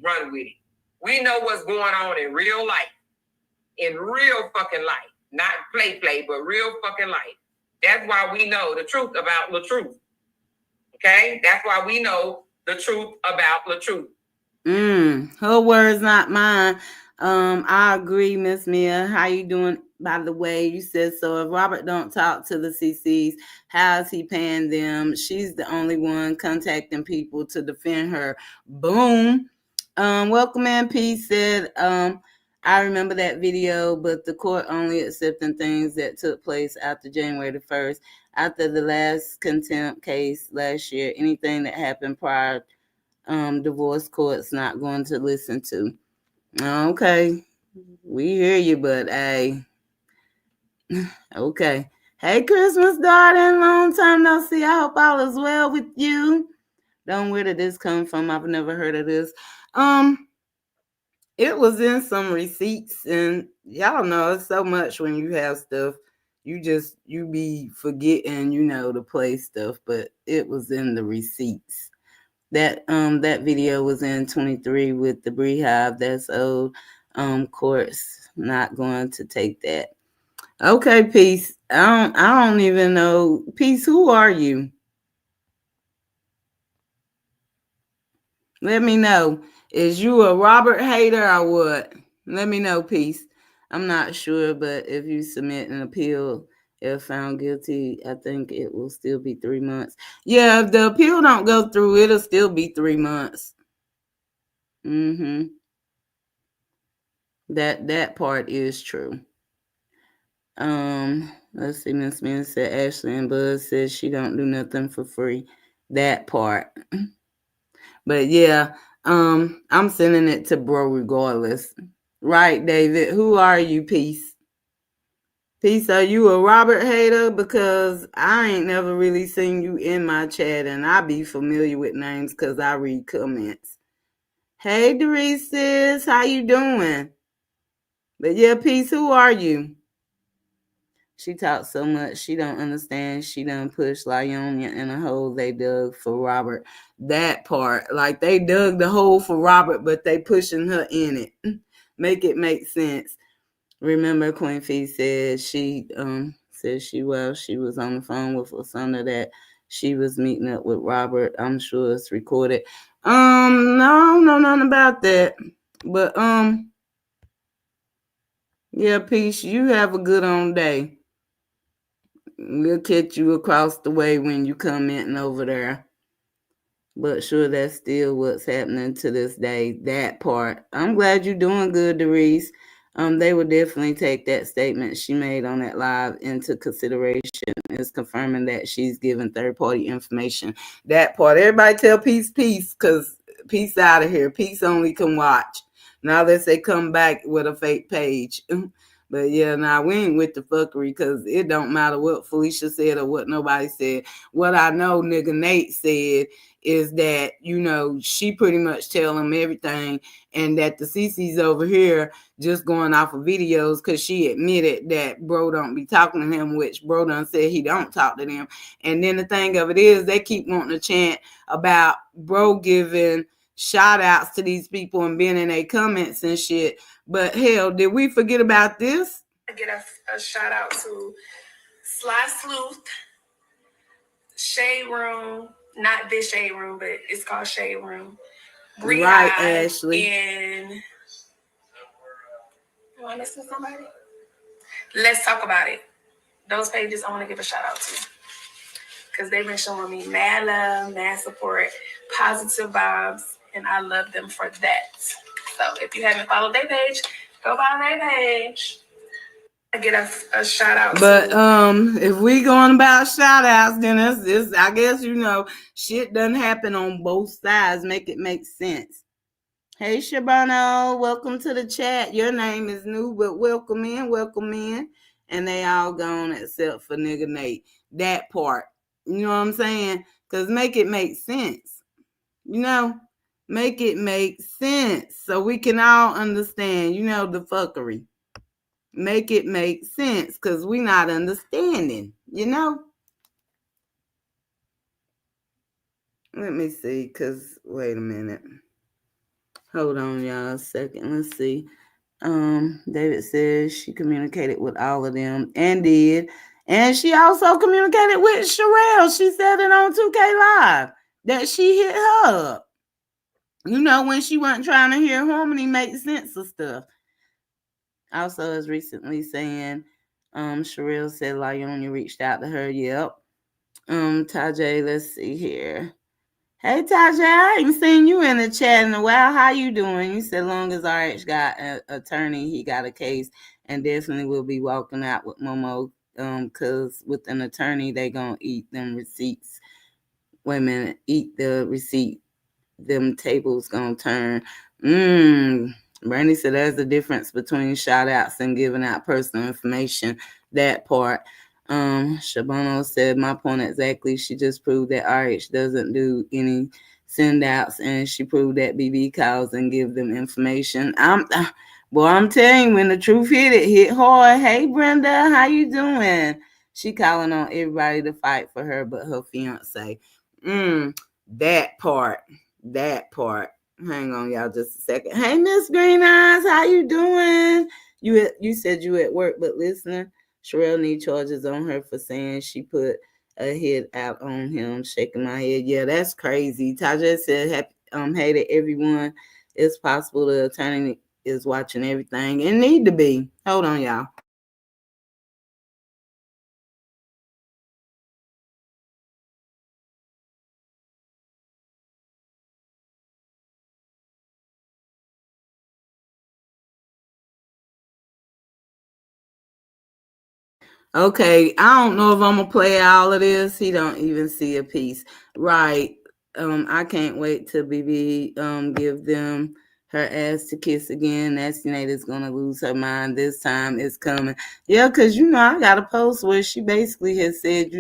run with it. We know what's going on in real life. In real fucking life. Not play, but real fucking life. That's why we know the truth about the truth. Okay? That's why we know the truth about the truth. Her words, not mine. I agree, Miss Mia. How you doing? By the way, you said so. If Robert don't talk to the CCs, how is he paying them? She's the only one contacting people to defend her. Boom. Welcome in Peace said, I remember that video, but the court only accepting things that took place after January the 1st, after the last contempt case last year. Anything that happened prior, divorce court's not going to listen to. Okay, we hear you, but hey, okay. Hey, Christmas darling, long time no see. I hope all is well with you. Don't know where did this come from? I've never heard of this. It was in some receipts, and y'all know it's so much when you have stuff, you be forgetting, to play stuff, but it was in the receipts. That video was in 23 with the Beehive. That's old. Courts not going to take that. Okay, Peace. I don't even know. Peace, who are you? Let me know. Is you a Robert hater or what? Let me know, Peace. I'm not sure, but if you submit an appeal, if found guilty, I think it will still be 3 months. Yeah, if the appeal don't go through, it'll still be 3 months. That part is true. Let's see, Miss Min said Ashley and Buzz says she don't do nothing for free. That part. But yeah, I'm sending it to bro regardless. Right, David? Who are you, Peace? Peace, are you a Robert hater? Because I ain't never really seen you in my chat, and I be familiar with names because I read comments. Hey, Doris, how you doing? But yeah, Peace, who are you? She talks so much, she don't understand. She done pushed Lyonia in a hole they dug for Robert. That part, like they dug the hole for Robert, but they pushing her in it. Make it make sense. Remember, Queen Fee said she she was on the phone with Lasunda that she was meeting up with Robert. I'm sure it's recorded. No, I don't know nothing about that. But yeah, Peace, you have a good on day. We'll catch you across the way when you commenting over there. But sure, that's still what's happening to this day. That part. I'm glad you're doing good, Doris. They will definitely take that statement she made on that live into consideration. It's confirming that she's giving third-party information. That part. Everybody tell Peace, because Peace out of here. Peace only can watch. Now let's say come back with a fake page. But yeah, nah, we ain't with the fuckery because it don't matter what Felicia said or what nobody said. What I know, nigga Nate said is that, she pretty much tell him everything, and that the CC's over here just going off of videos because she admitted that bro don't be talking to him, which bro done said he don't talk to them. And then the thing of it is they keep wanting to chant about bro giving shout outs to these people and being in their comments and shit. But hell, did we forget about this? I get a shout out to Sly Sleuth, Shade Room, not this Shade Room, but it's called Shade Room. Bree right, Ashley. And am I missing somebody? Let's talk about it. Those pages I want to give a shout out to because they've been showing me mad love, mad support, positive vibes, and I love them for that. So if you haven't followed their page, go follow their page. I get a shout out. But if we going about shout outs, then it's I guess shit doesn't happen on both sides. Make it make sense. Hey Shabano, welcome to the chat. Your name is new, but welcome in. And they all gone except for nigga Nate. That part. You know what I'm saying? Because make it make sense. Make it make sense so we can all understand, the fuckery. Make it make sense because we not understanding, Let me see, because wait a minute. Hold on, y'all, a second. Let's see. David says she communicated with all of them and did. And she also communicated with Sherelle. She said it on 2K Live that she hit her up. When she wasn't trying to hear Harmony make sense of stuff. Also, as recently saying, Sherelle said Lyonia reached out to her. Yep. Tajay, let's see here. Hey, Tajay, I ain't seen you in the chat in a while. How you doing? You said long as RH got an attorney, he got a case, and definitely will be walking out with Momo. Because with an attorney, they gonna eat them receipts. Wait a minute, eat the receipt. Them tables gonna turn. Brandy said there's a difference between shout outs and giving out personal information. That part. Shabano said my point exactly. She just proved that RH doesn't do any send outs, and she proved that BB calls and give them information. I'm telling you, when the truth hit hard. Hey Brenda, how you doing? She calling on everybody to fight for her but her fiance. That part. Hang on, y'all, just a second. Hey, Miss Green Eyes, how you doing? You said you at work, but listening. Sherelle need charges on her for saying she put a hit out on him. Shaking my head. Yeah, that's crazy. Tajay said, hey to everyone. It's possible the attorney is watching everything and need to be. Hold on, y'all. Okay, I don't know if I'm gonna play all of this. He don't even see a piece. Right. I can't wait till BB give them her ass to kiss again. Nasty Nate is gonna lose her mind. This time it's coming. Yeah, because I got a post where she basically has said, she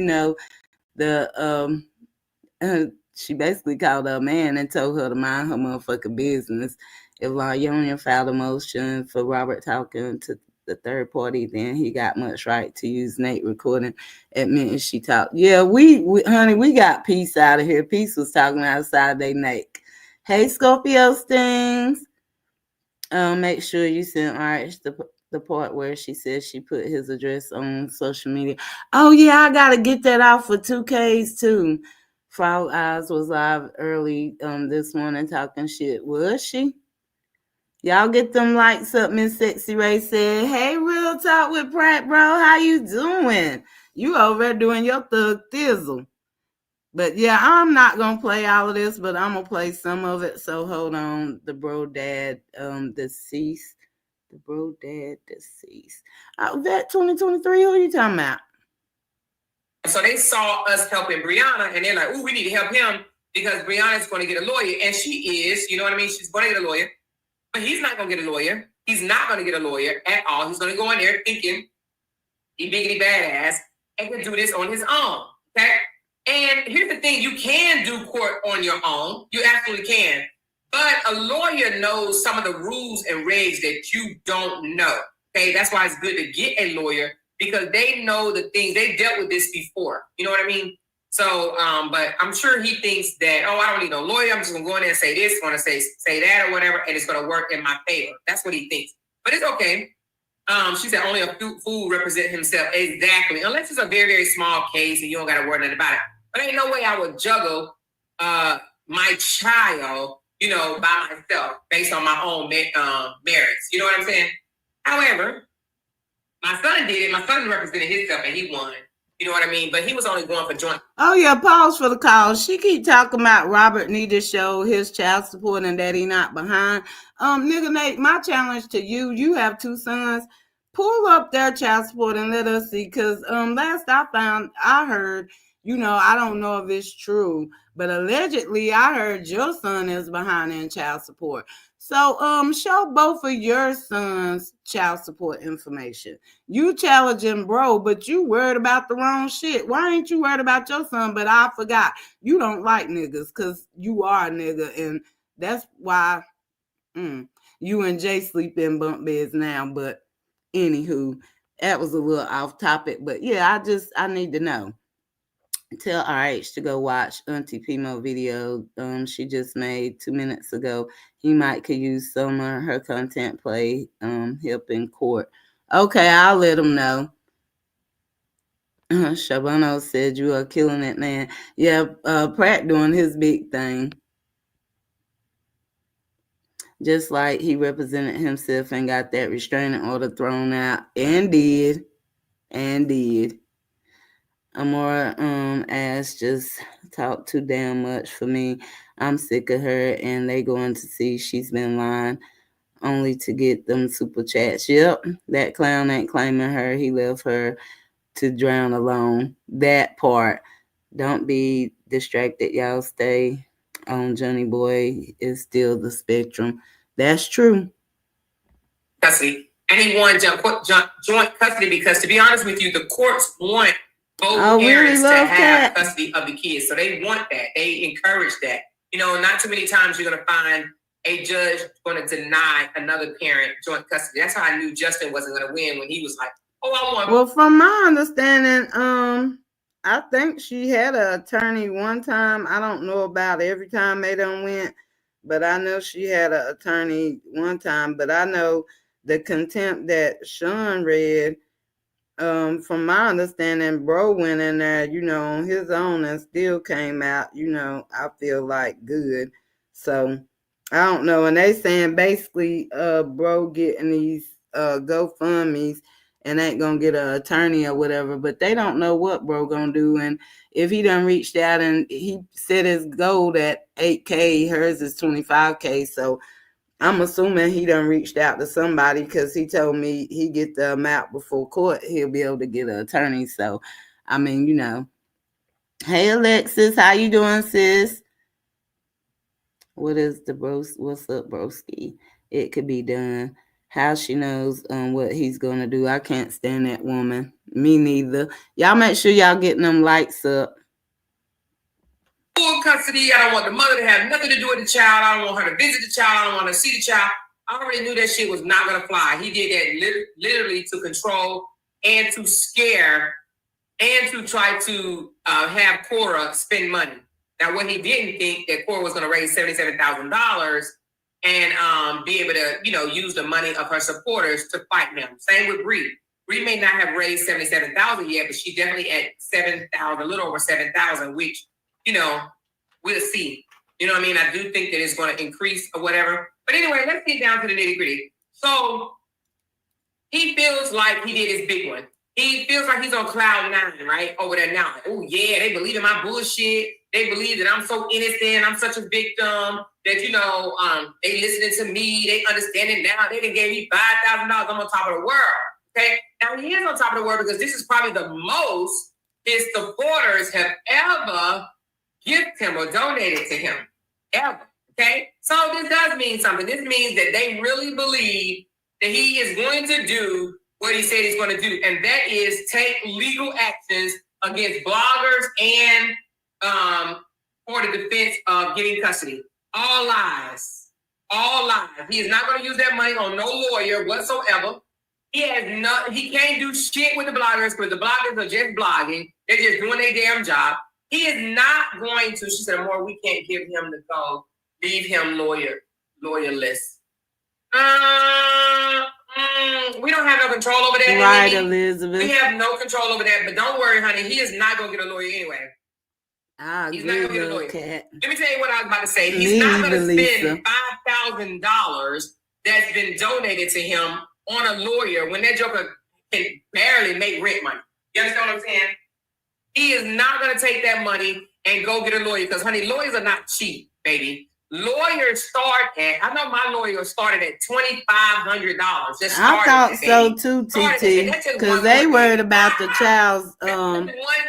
basically called her a man and told her to mind her motherfucking business. If Lyonia filed a motion for Robert talking to the third party, then he got much right to use Nate recording admitting she talked. Yeah, we honey, we got Peace out of here. Peace was talking outside they neck. Hey, Scorpio Stings. Make sure you send RH the part where she says she put his address on social media. Oh yeah, I gotta get that out for 2Ks too. Frog Eyes was live early this morning talking shit. Was she? Y'all get them likes up, Miss Sexy Ray said. Hey, Real Talk with Pratt, bro. How you doing? You over there doing your thug thizzle. But yeah, I'm not gonna play all of this, but I'm gonna play some of it. So hold on. The bro dad deceased. The bro dad deceased. That 2023, who are you talking about? So they saw us helping Brianna, and they're like, "Ooh, we need to help him because Brianna's going to get a lawyer," and she is. You know what I mean? She's going to get a lawyer, but he's not going to get a lawyer. He's not going to get a lawyer at all. He's going to go in there thinking he biggity badass and can do this on his own. Okay. And here's the thing: you can do court on your own. You absolutely can. But a lawyer knows some of the rules and regs that you don't know. Okay, that's why it's good to get a lawyer because they know the things. They dealt with this before. You know what I mean? So, but I'm sure he thinks that, oh, I don't need no lawyer. I'm just gonna go in there and say this, gonna say that or whatever, and it's gonna work in my favor. That's what he thinks. But it's okay. She said only a fool represent himself. Exactly. Unless it's a very, very small case and you don't got to worry nothing about it. But ain't no way I would juggle my child, you know, by myself based on my own merits. You know what I'm saying? However, my son did it. My son represented himself and he won. You know what I mean? But he was only going for joint. Oh yeah, pause for the call. She keep talking about Robert need to show his child support and that he not behind. Nigga Nate, my challenge to you, you have 2 sons. Pull up their child support and let us see. Cause last I heard, you know, I don't know if it's true, but allegedly I heard your son is behind in child support. So show both of your sons child support information. You challenging bro, but you worried about the wrong shit. Why ain't you worried about your son? But I forgot. You don't like niggas because you are a nigga, and that's why you and Jay sleep in bunk beds now. But anywho, that was a little off topic. But yeah, I need to know. Tell RH to go watch Auntie Pimo video she just made 2 minutes ago. He might could use some of her content play help in court. Okay, I'll let him know. Shabano said you are killing it, man. Yeah, Pratt doing his big thing. Just like he represented himself and got that restraining order thrown out and did. Amora ass just talked too damn much for me. I'm sick of her and they going to see she's been lying only to get them super chats. Yep, that clown ain't claiming her. He left her to drown alone. That part. Don't be distracted. Y'all stay on Johnny Boy is still the spectrum. That's true. Custody. And he won joint custody because, to be honest with you, the courts want both parents to have custody of the kids. So they want that. They encourage that. You know, not too many times you're going to find a judge going to deny another parent joint custody. That's how I knew Justin wasn't going to win when he was like, oh, I want. Well, from my understanding, I think she had an attorney one time. I don't know about every time they done went, but I know she had an attorney one time. But I know the contempt that Sean read, from my understanding, bro went in there, you know, on his own and still came out, you know, I feel like good. So I don't know. And they saying basically bro getting these GoFundMe's and ain't gonna get an attorney or whatever, but they don't know what bro gonna do. And if he done reached out and he set his goal at 8K, hers is 25K. So I'm assuming he done reached out to somebody because he told me he get the amount before court, he'll be able to get an attorney. So, I mean, you know. Hey, Alexis, how you doing, sis? What is the bro? What's up, broski? It could be done. How she knows what he's gonna do. I can't stand that woman. Me neither. Y'all make sure y'all getting them lights up. Full custody. I don't want the mother to have nothing to do with the child. I don't want her to visit the child. I don't want her to see the child. I already knew that shit was not going to fly. He did that literally to control and to scare and to try to have Cora spend money. Now, what he didn't think that Cora was going to raise $77,000 and be able to, use the money of her supporters to fight him. Same with Bree. Bree may not have raised $77,000 yet, but she definitely at $7,000, a little over $7,000, which, we'll see. You know what I mean? I do think that it's going to increase or whatever. But anyway, let's get down to the nitty gritty. So he feels like he did his big one. He feels like he's on cloud 9, right? Over there now. Like, oh, yeah, they believe in my bullshit. They believe that I'm so innocent. I'm such a victim that, they listening to me. They understand it now. They done gave me $5,000. I'm on top of the world. Okay? Now, he is on top of the world because this is probably the most his supporters have ever gifted him or donated to him. Ever. Okay? So this does mean something. This means that they really believe that he is going to do what he said he's going to do, and that is take legal actions against bloggers and for the defense of getting custody. All lies. All lies. He is not going to use that money on no lawyer whatsoever. He can't do shit with the bloggers because the bloggers are just blogging. They're just doing their damn job. He is not going to, she said, more, we can't give him the go. Leave him lawyerless. We don't have no control over that. Right, Elizabeth. We have no control over that, but don't worry, honey. He is not going to get a lawyer anyway. He's not going to get a lawyer. Cat. Let me tell you what I was about to say. He's not going to spend $5,000 that's been donated to him on a lawyer when that joker can barely make rent money. You understand what I'm saying? He is not going to take that money and go get a lawyer because, honey, lawyers are not cheap, baby. Lawyers start at, I know my lawyer started at $2,500. I thought so too, TT, because they worried about the child's, one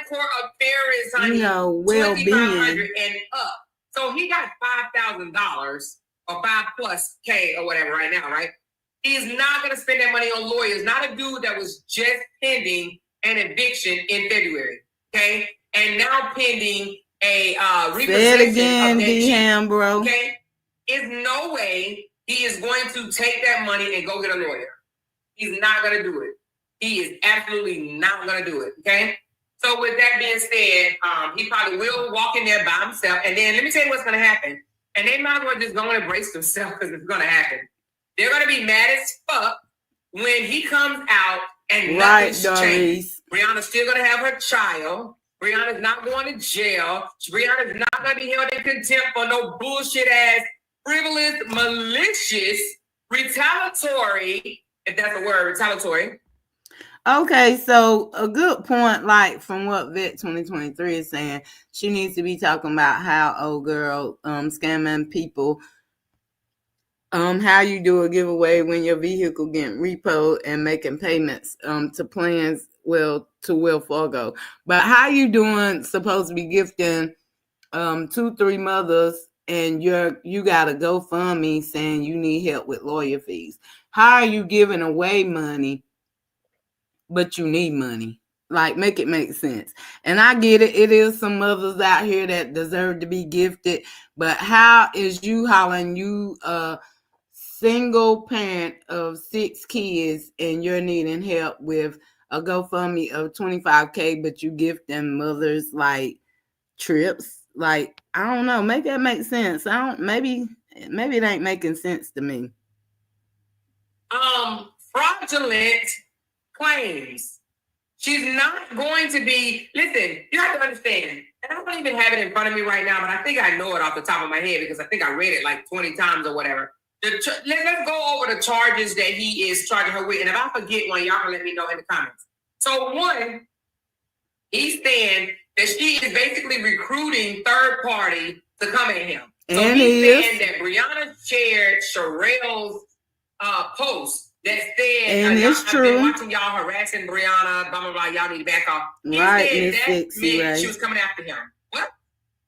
court appearance, honey, well-being and up. So he got $5,000 or $5,000+ or whatever right now, right? He's not going to spend that money on lawyers. Not a dude that was just pending an eviction in February, okay, and now pending a repossession of that Jeep, bro. Okay, is no way he is going to take that money and go get a lawyer. He's not going to do it. He is absolutely not going to do it. Okay. So with that being said, he probably will walk in there by himself, and then let me tell you what's going to happen. And they might as well just go and embrace themselves because it's going to happen. They're going to be mad as fuck when he comes out and nothing's changed. Brianna's still going to have her child. Brianna's not going to jail. Brianna's not going to be held in contempt for no bullshit ass, frivolous, malicious, retaliatory, if that's a word, retaliatory. Okay, so a good point, like from what Vet 2023 is saying, she needs to be talking about how old girl scamming people. How you do a giveaway when your vehicle getting repoed and making payments to plans, to Wells Fargo. But how you doing supposed to be gifting 2-3 mothers and you got a GoFundMe saying you need help with lawyer fees? How are you giving away money but you need money? Like, make it make sense. And I get it. It is some mothers out here that deserve to be gifted. But how is you hollering you single parent of 6 kids and you're needing help with a GoFundMe of $25,000, but you gift them mothers like trips? Like, I don't know. Make that make sense. Maybe it ain't making sense to me. Fraudulent claims. She's not going to be, listen, you have to understand, and I don't even have it in front of me right now, but I think I know it off the top of my head because I think I read it like 20 times or whatever. Let's go over the charges that he is charging her with. And if I forget one, y'all can let me know in the comments. So one, he's saying that she is basically recruiting third party to come at him. So and he's saying that Brianna shared Sherelle's post that said, and it's true. I've been watching y'all harassing Brianna, blah, blah, blah, y'all need to back off. He said that meant she was coming after him. What?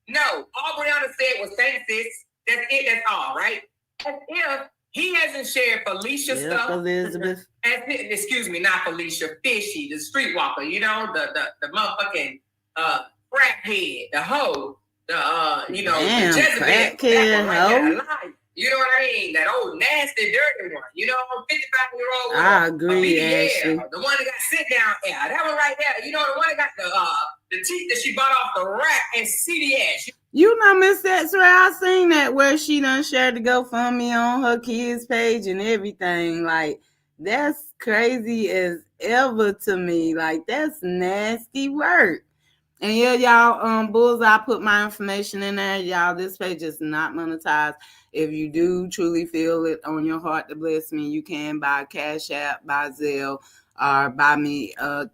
No, all Brianna said was, thanks, sis. That's it, that's all, right? As if he hasn't shared Felicia stuff. Elizabeth. Excuse me, not Felicia. Fishy, the streetwalker, the motherfucking crackhead, the hoe, the Jezebel. Crackhead hoe. You know what I mean? That old nasty, dirty one. You know, 55-year-old. I agree, Ashley. The one that got sit down hair. That one right there. You know, the one that got the teeth that she bought off the rack and CDS. You know, Miss That's right. I seen that where she done shared the GoFundMe on her kids' page and everything. Like, that's crazy as ever to me. Like, that's nasty work. And yeah, y'all, Bullseye put my information in there. Y'all, this page is not monetized. If you do truly feel it on your heart to bless me, you can buy Cash App, buy Zelle, or buy me a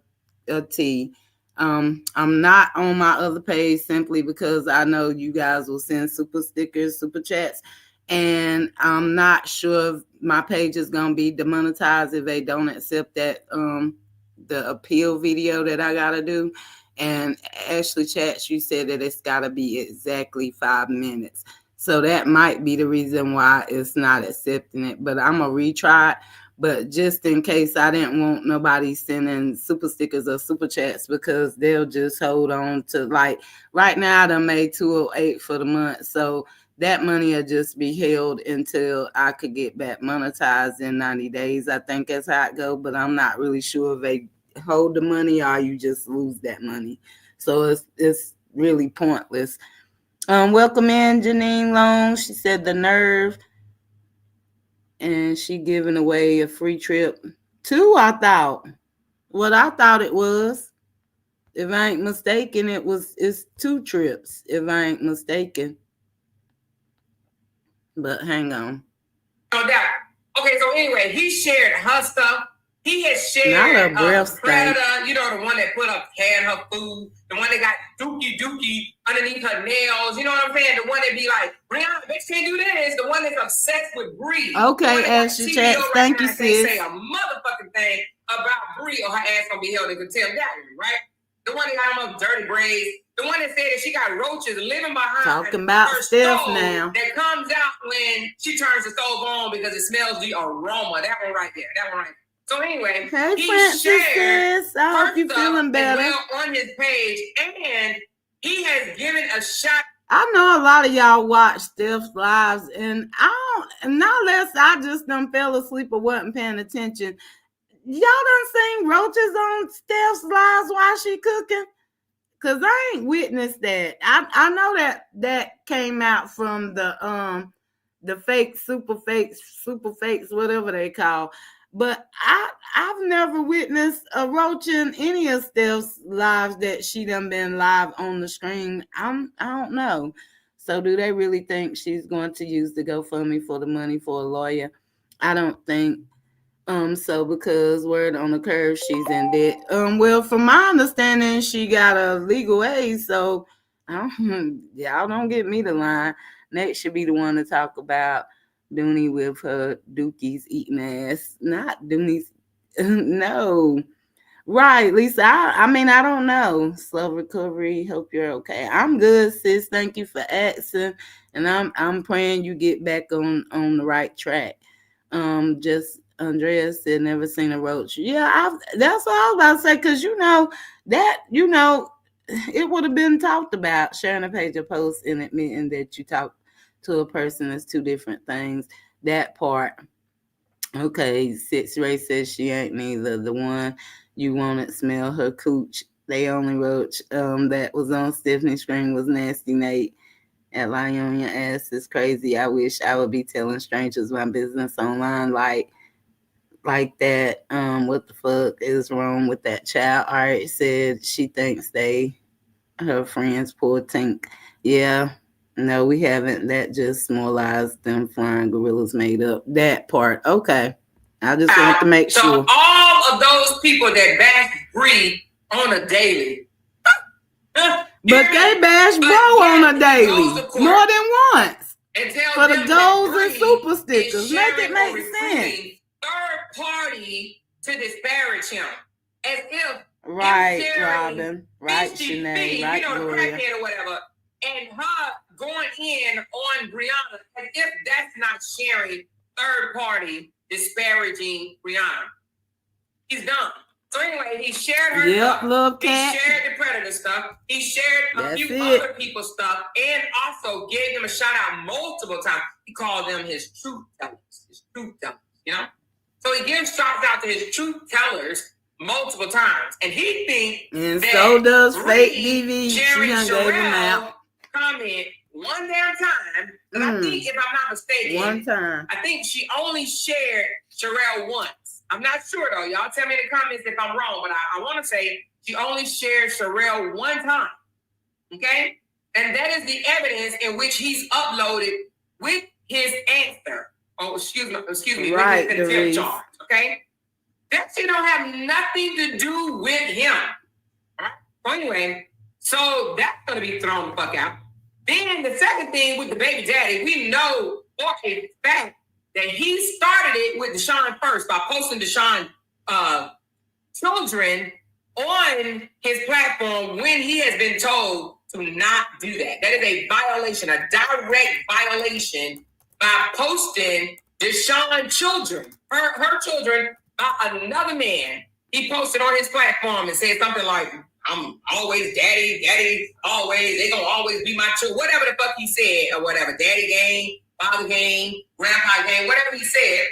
tea. I'm not on my other page simply because I know you guys will send super stickers, super chats, and I'm not sure if my page is gonna be demonetized if they don't accept that the appeal video that I gotta do. And Ashley Chats, you said that it's gotta be exactly 5 minutes. So that might be the reason why it's not accepting it. But I'm gonna retry it. But just in case, I didn't want nobody sending super stickers or super chats because they'll just hold on to, like, right now I done made $208 for the month. So that money will just be held until I could get back monetized in 90 days. I think that's how it goes, but I'm not really sure if they hold the money or you just lose that money. So it's really pointless. Welcome in Janine Long. She said the nerve. And she giving away a free trip. 2, I thought. What I thought it was. If I ain't mistaken, it's 2 trips, if I ain't mistaken. But hang on. No doubt. Okay, so anyway, he shared her stuff. He has shared Not a breath Predator, you know, the one that put up hair in her food, the one that got dookie underneath her nails, you know what I'm saying? The one that be like, Brianna, bitch can't do this. The one that's obsessed with Bree. Okay, Ashley Chats, thank you, sis. Say a motherfucking thing about Bree or her ass gonna be held in contempt. That one, right? The one that got them up dirty braids. The one that said that she got roaches living behind talking about her Steph stove now. That comes out when she turns the stove on because it smells the aroma. That one right there. That one right there. So anyway, hey, he Francis, shared sis. I hope you feeling better. Well on his page, and he has given a shot. I know a lot of y'all watch Steph's lives, and I don't, not unless I just done fell asleep or wasn't paying attention. Y'all done seen roaches on Steph's lives while she cooking? Cause I ain't witnessed that. I know that came out from the fake super fakes, whatever they call. But I've never witnessed a roach in any of Steph's lives that she done been live on the screen. I don't know. So do they really think she's going to use the GoFundMe for the money for a lawyer? I don't think. So because word on the curve, she's in debt. Well, from my understanding, she got a legal aid. So, y'all don't get me the line. Next should be the one to talk about Dooney with her dookies eating ass. Not Dooney's. No. Right, Lisa. I mean, I don't know. Slow recovery. Hope you're okay. I'm good, sis. Thank you for asking. And I'm praying you get back on the right track. Just Andrea said never seen a roach. Yeah, that's what I was about to say, because it would have been talked about. Sharing a page of posts and admitting that you talk to a person is 2 different things. That part. Okay, Six Ray says she ain't neither. The one you wanted smell her cooch. The only roach that was on Stephanie's screen was Nasty Nate. At lying on your ass is crazy. I wish I would be telling strangers my business online like that. What the fuck is wrong with that child? Art said she thinks her friends poor Tink. Yeah. No, we haven't. That just more lies them flying gorillas made up. That part. Okay. I just want to make sure. All of those people that bash Bree on a daily. But they bash Bro on a daily. More than once. For the goals and super stickers. Make it make sense. Third party to disparage him. As if right, Robin. Right, Sinead. Right, Gloria. The crackhead or whatever. And her going in on Brianna as if that's not sharing third party disparaging Brianna. He's done. So anyway, he shared her stuff. Love he cat. shared the predator stuff. He shared a few other people's stuff and also gave them a shout out multiple times. He called them his truth tellers. His truth tellers, you know? So he gives shouts out to his truth tellers multiple times. And he thinks and that so does fake Reed DV. sharing She done gave him Sherelle out. comment one damn time. And I think, if I'm not mistaken, one time. I think she only shared Sherelle once. I'm not sure though. Y'all tell me in the comments if I'm wrong, but I want to say she only shared Sherelle one time. Okay? And that is the evidence in which he's uploaded with his answer. Oh, excuse me, right, with his contempt charge. Okay? That shit don't have nothing to do with him. All right? So anyway, so that's gonna be thrown the fuck out. Then the second thing with the baby daddy, we know for a fact that he started it with Deshaun first by posting Deshaun children on his platform when he has been told to not do that. That is a violation, a direct violation by posting Deshaun children, her children by another man. He posted on his platform and said something like, I'm always daddy, always, they gonna always be my children, whatever the fuck he said, or whatever, daddy gang, father gang, grandpa gang, whatever he said.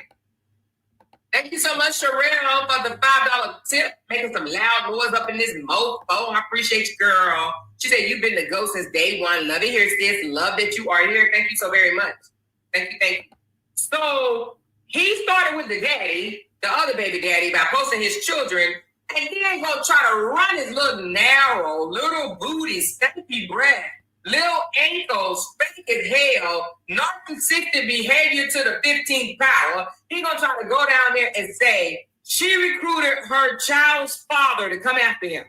Thank you so much, Sherelle, for the $5 tip, making some loud noise up in this mofo. I appreciate you, girl. She said, you've been the ghost since day one. Love it here, sis. Love that you are here. Thank you so very much. Thank you. So he started with the daddy, the other baby daddy, by posting his children. And he ain't gonna try to run his little narrow, little booty, stanky breath, little ankles, fake as hell, narcissistic behavior to the 15th power. He gonna try to go down there and say she recruited her child's father to come after him.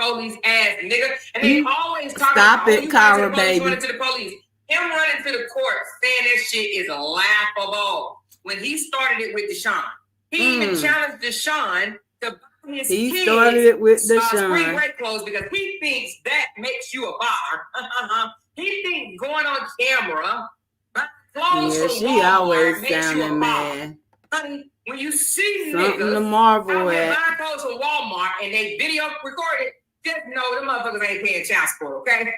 Police ass nigga. And they always talk about it, Cara, baby. Running to the police. Him running to the court saying that shit is laughable. When he started it with Deshaun, he even challenged Deshaun to he started it with Deshaun. Spring break clothes because he thinks that makes you a bar. He thinks going on camera, clothes from she Walmart always makes sounding you a mad. Honey, when you see something niggas to marvel at buying clothes from Walmart and they video record it, just know them motherfuckers ain't paying child support, okay?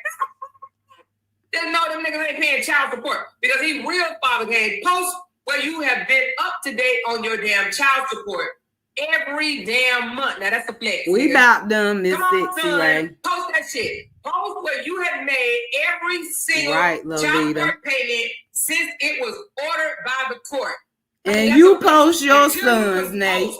Just know them niggas ain't paying child support because he real father game post where you have been up to date on your damn child support every damn month. Now that's a flex. We about done, Miss Sexy Ray. Post that shit. Post where you have made every single child support payment since it was ordered by the court. And you post your sons, Nate.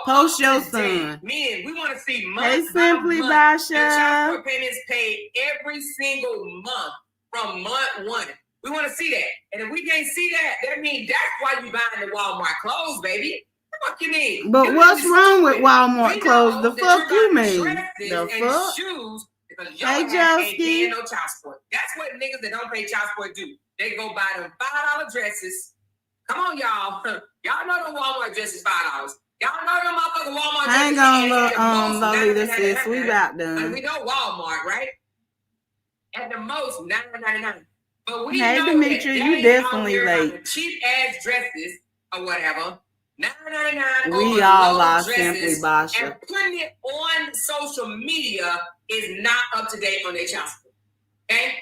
Post your son. Meaning, we want to see month hey, Simply by month, the child support payments paid every single month from month one. We want to see that. And if we can't see that, that means that's why you buying the Walmart clothes, baby. What you mean? But what's wrong with Walmart clothes? The fuck you mean? The fuck? Shoes because y'all ain't paying no child support. That's what niggas that don't pay child support do. They go buy them $5 dresses. Come on, y'all. Y'all know the Walmart dresses $5. Y'all know them motherfucking Walmart dresses. I ain't gonna look Lolita sis. We about done. And we know Walmart, right? At the most, $9.99. But we hey, know Demetri, you definitely late. Cheap ass dresses or whatever. $9.99. We all are Simply Basha. And putting it on social media is not up to date on their child support. Okay?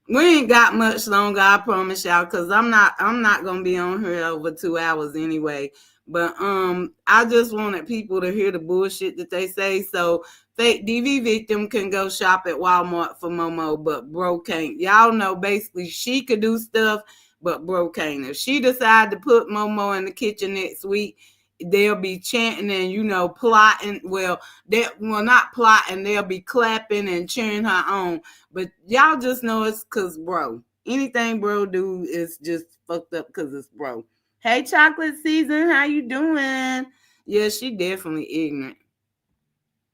We ain't got much longer, I promise y'all, because I'm not gonna be on here over 2 hours anyway. But I just wanted people to hear the bullshit that they say. So fake DV victim can go shop at Walmart for Momo, but bro can't. Y'all know basically she could do stuff, but bro can't. If she decide to put Momo in the kitchen next week, they'll be chanting and plotting. Well, not plotting. They'll be clapping and cheering her on. But y'all just know it's because bro. Anything bro do is just fucked up because it's bro. Hey, Chocolate Season, how you doing? Yeah, she definitely ignorant.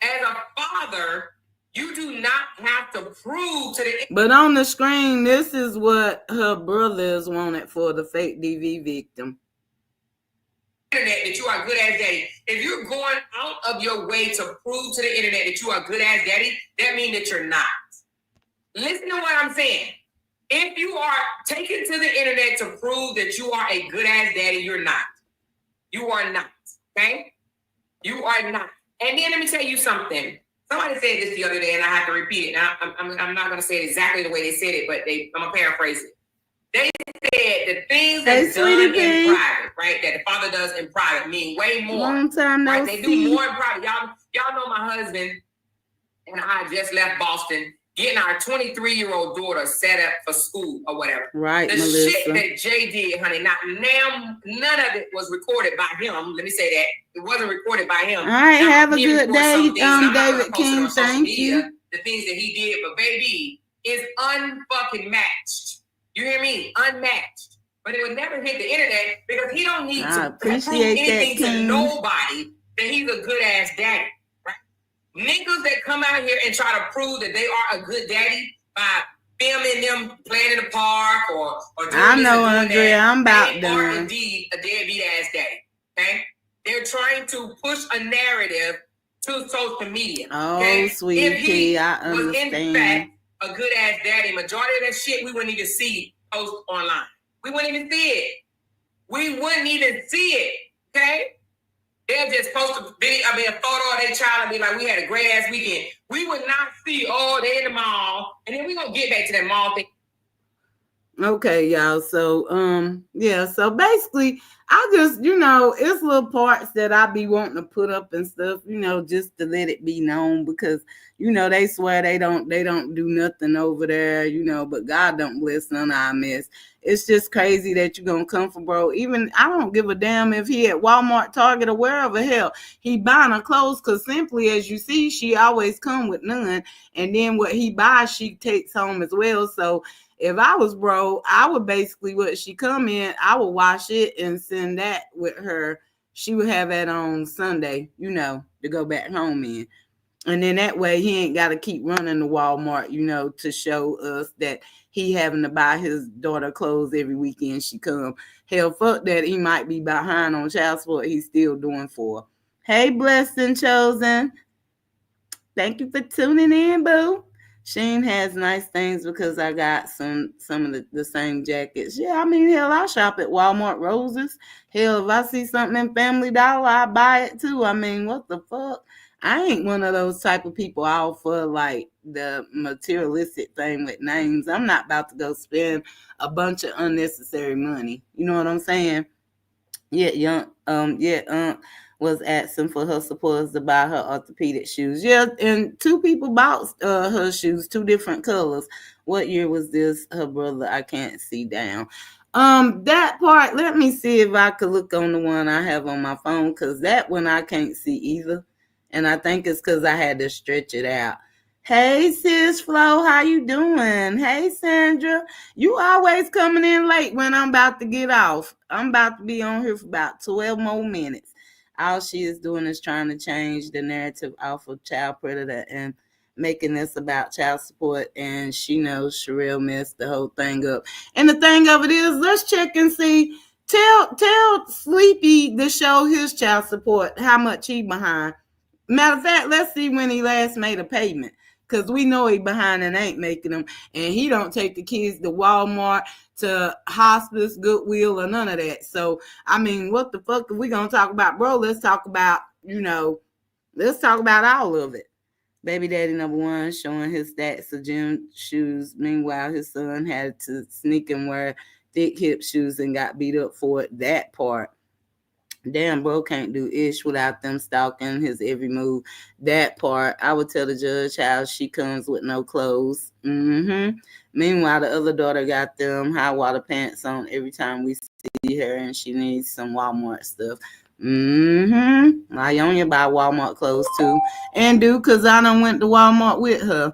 As a father, you do not have to prove to the... But on the screen, this is what her brothers wanted for the fake DV victim. Internet that you are good as daddy. If you're going out of your way to prove to the internet that you are good as daddy, that means that you're not. Listen to what I'm saying. If you are taken to the internet to prove that you are a good ass daddy, you're not. You are not. Okay? You are not. And then let me tell you something. Somebody said this the other day, and I have to repeat it. Now, I'm not going to say it exactly the way they said it, but I'm going to paraphrase it. They said the things that's done in private, right, that the father does in private mean way more. Long time no right? They do more in private. Y'all know my husband and I just left Boston, getting our 23-year-old daughter set up for school or whatever. Right, the Melissa. Shit that Jay did, honey. Now, none of it was recorded by him. Let me say that. It wasn't recorded by him. All right, now, have a good day, David King. Thank you. The things that he did, but baby, is unfucking matched. You hear me? Unmatched. But it would never hit the internet because he don't need to prove anything to nobody that he's a good ass daddy. Right? Niggas that come out here and try to prove that they are a good daddy by filming them playing in the park or doing I know, Andrea, I'm about done. They are indeed a deadbeat ass daddy. Okay? They're trying to push a narrative to social media. Okay? Oh, sweetie, I understand. Was in fact a good ass daddy, majority of that shit we wouldn't even see post online. We wouldn't even see it. We wouldn't even see it. Okay? They'll just post a photo of their child and be like, we had a great ass weekend. We would not see, they in the mall. And then we're gonna get back to that mall thing. Okay, y'all. So, yeah. So basically, I just, it's little parts that I be wanting to put up and stuff, just to let it be known because, they swear they don't do nothing over there, but God don't bless none of our mess. It's just crazy that you're going to come for bro. Even I don't give a damn if he at Walmart, Target, or wherever hell he buying her clothes because simply as you see, she always come with none. And then what he buys, she takes home as well. So if I was bro, I would basically, what she come in, I would wash it and send that with her. She would have that on Sunday, to go back home in. And then that way he ain't got to keep running to Walmart, to show us that he having to buy his daughter clothes every weekend she come. Hell, fuck that. He might be behind on child support. He's still doing for her. Hey, Blessed and Chosen. Thank you for tuning in, boo. Sheen has nice things because I got some of the same jackets. Yeah, I mean, hell, I shop at Walmart Roses. Hell, if I see something in Family Dollar, I buy it too. I mean, what the fuck? I ain't one of those type of people all for like the materialistic thing with names. I'm not about to go spend a bunch of unnecessary money. You know what I'm saying? Yeah, was asking for her supporters to buy her orthopedic shoes. Yeah, and two people bought her shoes, two different colors. What year was this? Her brother, I can't see down. That part, let me see if I could look on the one I have on my phone, because that one I can't see either. And I think it's because I had to stretch it out. Hey, sis Flo, how you doing? Hey, Sandra. You always coming in late when I'm about to get off. I'm about to be on here for about 12 more minutes. All she is doing is trying to change the narrative off of child predator and making this about child support. And she knows Sherelle messed the whole thing up. And the thing of it is, let's check and see. Tell Sleepy to show his child support how much he behind. Matter of fact, let's see when he last made a payment. Because we know he behind and ain't making them. And he don't take the kids to Walmart, to hospice, Goodwill, or none of that. So, I mean, what the fuck are we going to talk about? Bro, let's talk about, let's talk about all of it. Baby daddy number one showing his stacks of gym shoes. Meanwhile, his son had to sneak and wear thick hip shoes and got beat up for it. That part. Damn, bro can't do ish without them stalking his every move. That part, I would tell the judge how she comes with no clothes. Meanwhile, the other daughter got them high water pants on every time we see her, and she needs some Walmart stuff. Ionia buy Walmart clothes too, and do because I done went to Walmart with her.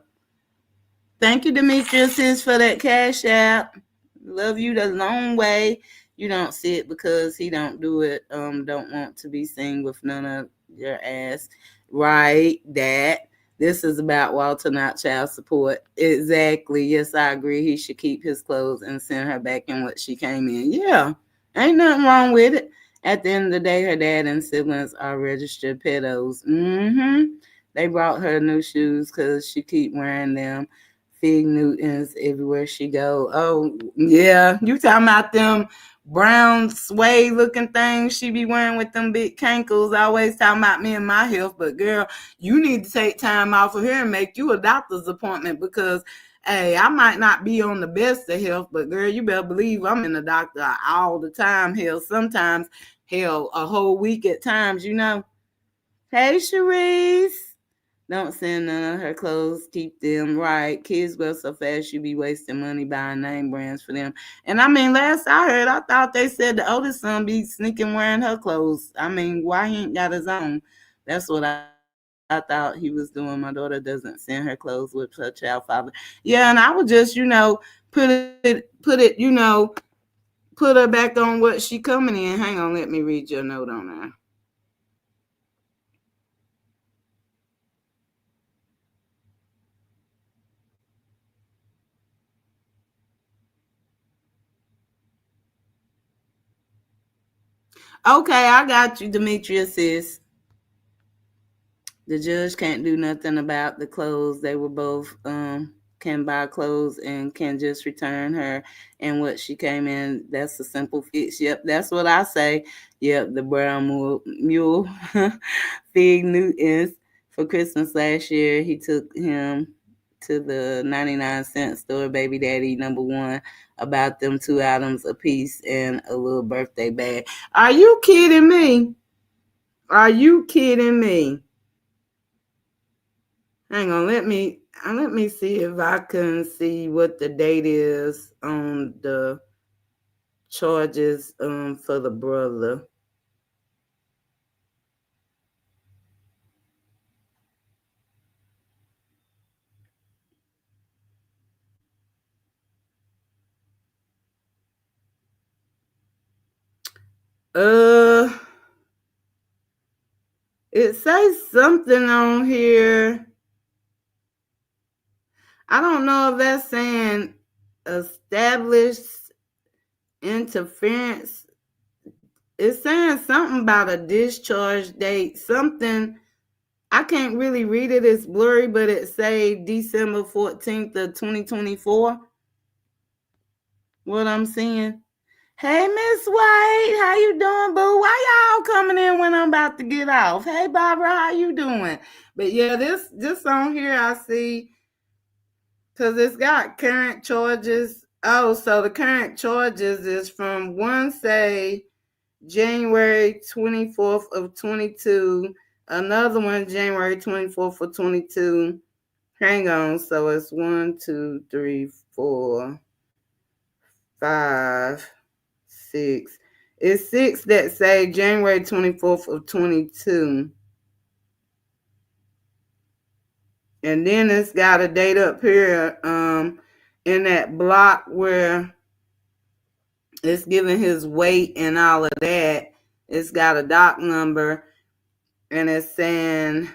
Thank you, Demetrius, for that cash app. Love you the long way. You don't see it because he don't do it. Don't want to be seen with none of your ass. Right, that. This is about Walter, not child support. Exactly. Yes, I agree. He should keep his clothes and send her back in what she came in. Yeah, ain't nothing wrong with it. At the end of the day, her dad and siblings are registered pedos. They brought her new shoes because she keep wearing them. Fig Newtons everywhere she go. Oh, yeah. You talking about them brown suede looking things she be wearing with them big cankles, always talking about me and my health. But girl, you need to take time off of here and make you a doctor's appointment, because hey, I might not be on the best of health, but girl, you better believe I'm in the doctor all the time. Hell, sometimes, hell, a whole week at times, Hey, Sharice. Don't send none of her clothes. Keep them right. Kids go so fast, you be wasting money buying name brands for them. And I mean, last I heard, I thought they said the oldest son be sneaking wearing her clothes. I mean, why he ain't got his own? That's what I thought he was doing. My daughter doesn't send her clothes with her child father. Yeah, and I would just, put her back on what she coming in. Hang on, let me read your note on there. Okay, I got you, Demetrius. Sis. The judge can't do nothing about the clothes. They were both can buy clothes and can just return her and what she came in. That's a simple fix. Yep, that's what I say. Yep, the brown mule Fig Newtons for Christmas last year. He took him to the 99-cent store, Baby Daddy #1, about them 2 items a piece and a little birthday bag. Are you kidding me? Are you kidding me? Hang on, let me see if I can see what the date is on the charges for the brother. Uh it says something on here. I don't know if that's saying established interference. It's saying something about a discharge date. Something, I can't really read it. It's blurry, but it say December 14th of 2024. What I'm seeing. Hey, Miss White, how you doing, boo? Why y'all coming in when I'm about to get off? Hey, Barbara, how you doing? But yeah, this on here I see, because it's got current charges. Oh, so the current charges is from one say January 24th of 22, another one January 24th of 22. Hang on, so it's 1, 2, 3, 4, 5, 6. It's 6 that say January 24th of 22. And then it's got a date up here in that block where it's giving his weight and all of that. It's got a doc number and it's saying,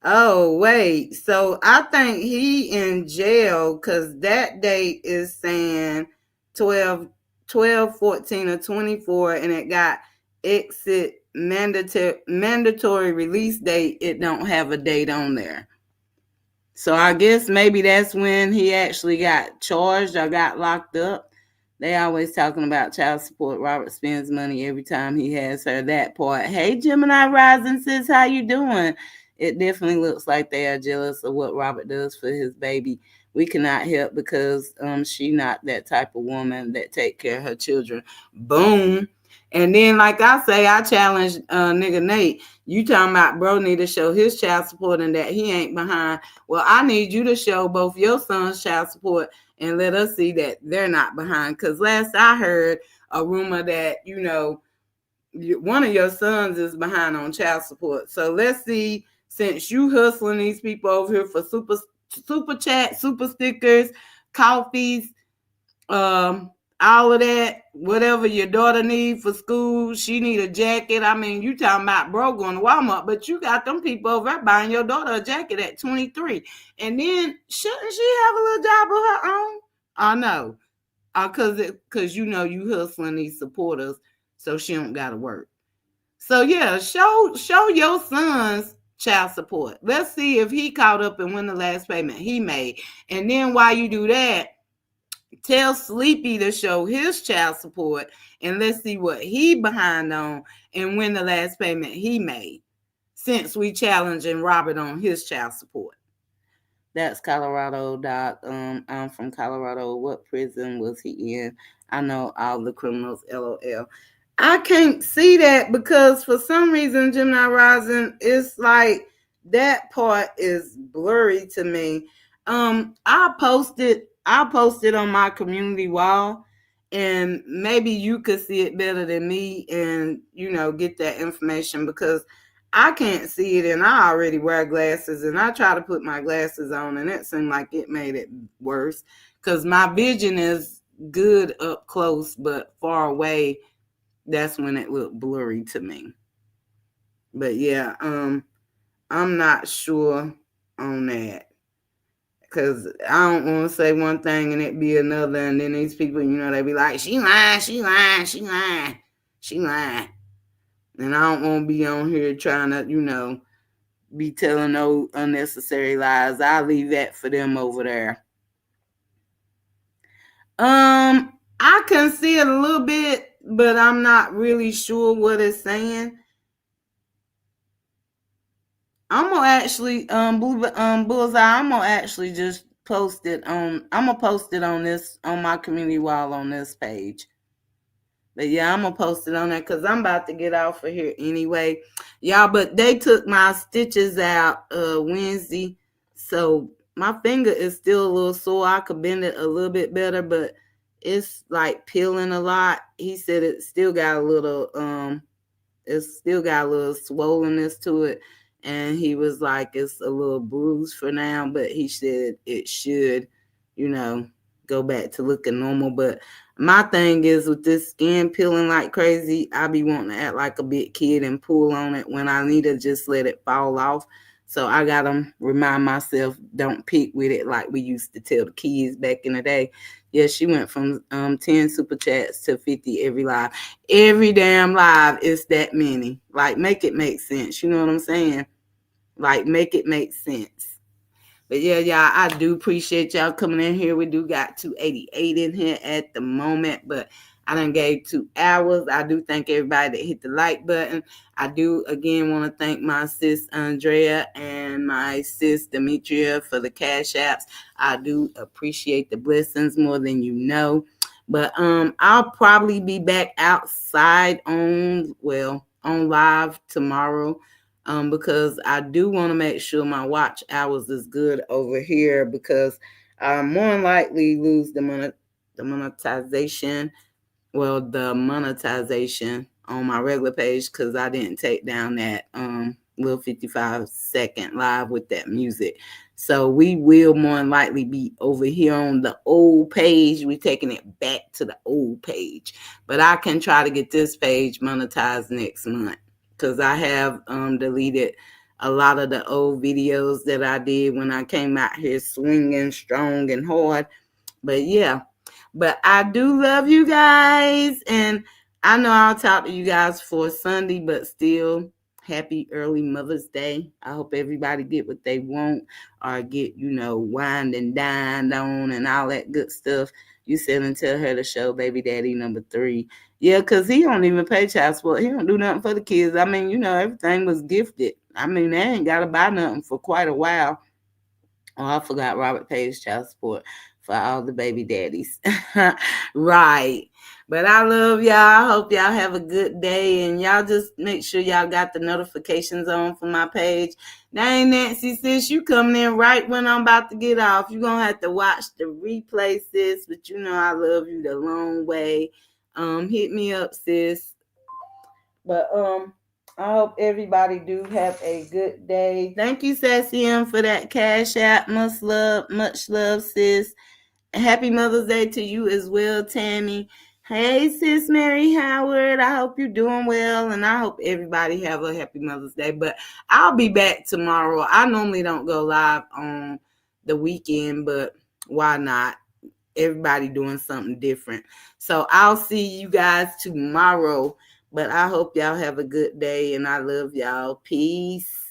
oh, wait. So I think he in jail because that date is saying 12, 14, or 24, and it got exit mandatory release date. It don't have a date on there. So I guess maybe that's when he actually got charged or got locked up. They always talking about child support. Robert spends money every time he has her. That part. Hey, Gemini Rising sis, how you doing? It definitely looks like they are jealous of what Robert does for his baby. We cannot help because she not that type of woman that take care of her children. Boom. And then, like I say, I challenge nigga Nate. You talking about bro need to show his child support and that he ain't behind. Well, I need you to show both your sons child support and let us see that they're not behind. Because last I heard a rumor that, one of your sons is behind on child support. So let's see, since you hustling these people over here for super chat, super stickers, coffees, all of that, whatever your daughter need for school, she need a jacket. I mean, you talking about bro going to Walmart, but you got them people over there buying your daughter a jacket at 23. And then shouldn't she have a little job of her own? I know. Cause you hustling these supporters, so she don't gotta work. So yeah, show your son's child support. Let's see if he caught up and when the last payment he made. And then while you do that, Tell Sleepy to show his child support, and let's see what he behind on and when the last payment he made since we challenging Robert on his child support. That's Colorado. I'm from Colorado. What prison was he in? I know all the criminals. LOL. I can't see that because for some reason, Gemini Rising, it's like that part is blurry to me. I'll post it on my community wall, and maybe you could see it better than me, and get that information because I can't see it, and I already wear glasses, and I try to put my glasses on, and it seemed like it made it worse because my vision is good up close, but far away, that's when it looked blurry to me. But yeah, I'm not sure on that because I don't want to say one thing and it be another, and then these people, they be like, she lying, she lying, she lying, she lying, and I don't want to be on here trying to, be telling no unnecessary lies. I'll leave that for them over there. I can see it a little bit, but I'm not really sure what it's saying. I'm gonna actually Bullseye. I'm gonna actually just post it on. I'm gonna post it on my community wall on this page. But yeah, I'm gonna post it on there because I'm about to get off of here anyway, y'all. But they took my stitches out Wednesday, so my finger is still a little sore. I could bend it a little bit better, but it's like peeling a lot. He said it still got a little it's still got a little swollenness to it, and he was like it's a little bruised for now, but he said it should, go back to looking normal. But my thing is with this skin peeling like crazy, I be wanting to act like a big kid and pull on it when I need to just let it fall off. So I gotta remind myself, don't pick with it like we used to tell the kids back in the day. Yeah, she went from 10 super chats to 50 every live. Every damn live is that many. Like, make it make sense. You know what I'm saying? Like, make it make sense. But yeah, y'all, I do appreciate y'all coming in here. We do got 288 in here at the moment, but I done gave 2 hours. I do thank everybody that hit the like button. I do again want to thank my sis Andrea and my sis Demetria for the cash apps. I do appreciate the blessings more than you know. But I'll probably be back outside on live tomorrow. Because I do want to make sure my watch hours is good over here because I more than likely lose the monetization. Well, the monetization on my regular page because I didn't take down that little 55-second live with that music. So we will more than likely be over here on the old page. We're taking it back to the old page. But I can try to get this page monetized next month because I have deleted a lot of the old videos that I did when I came out here swinging strong and hard. But yeah, but I do love you guys, and I know I'll talk to you guys for Sunday, but still, happy early Mother's Day. I hope everybody get what they want or get, wined and dined on and all that good stuff. You said and tell her to show baby daddy number 3. Yeah, because he don't even pay child support. He don't do nothing for the kids. I mean, everything was gifted. I mean, they ain't got to buy nothing for quite a while. Oh, I forgot Robert pays child support for all the baby daddies. Right. But I love y'all. I hope y'all have a good day. And y'all just make sure y'all got the notifications on for my page. Dang, Nancy, sis, you coming in right when I'm about to get off. You're going to have to watch the replay, sis. But I love you the long way. Hit me up, sis. But I hope everybody do have a good day. Thank you, Sassy M, for that cash app. Much love, sis. Happy Mother's Day to you as well, Tammy. Hey, sis Mary Howard. I hope you're doing well, and I hope everybody have a happy Mother's Day. But I'll be back tomorrow. I normally don't go live on the weekend, but why not? Everybody doing something different. So I'll see you guys tomorrow. But I hope y'all have a good day, and I love y'all. Peace.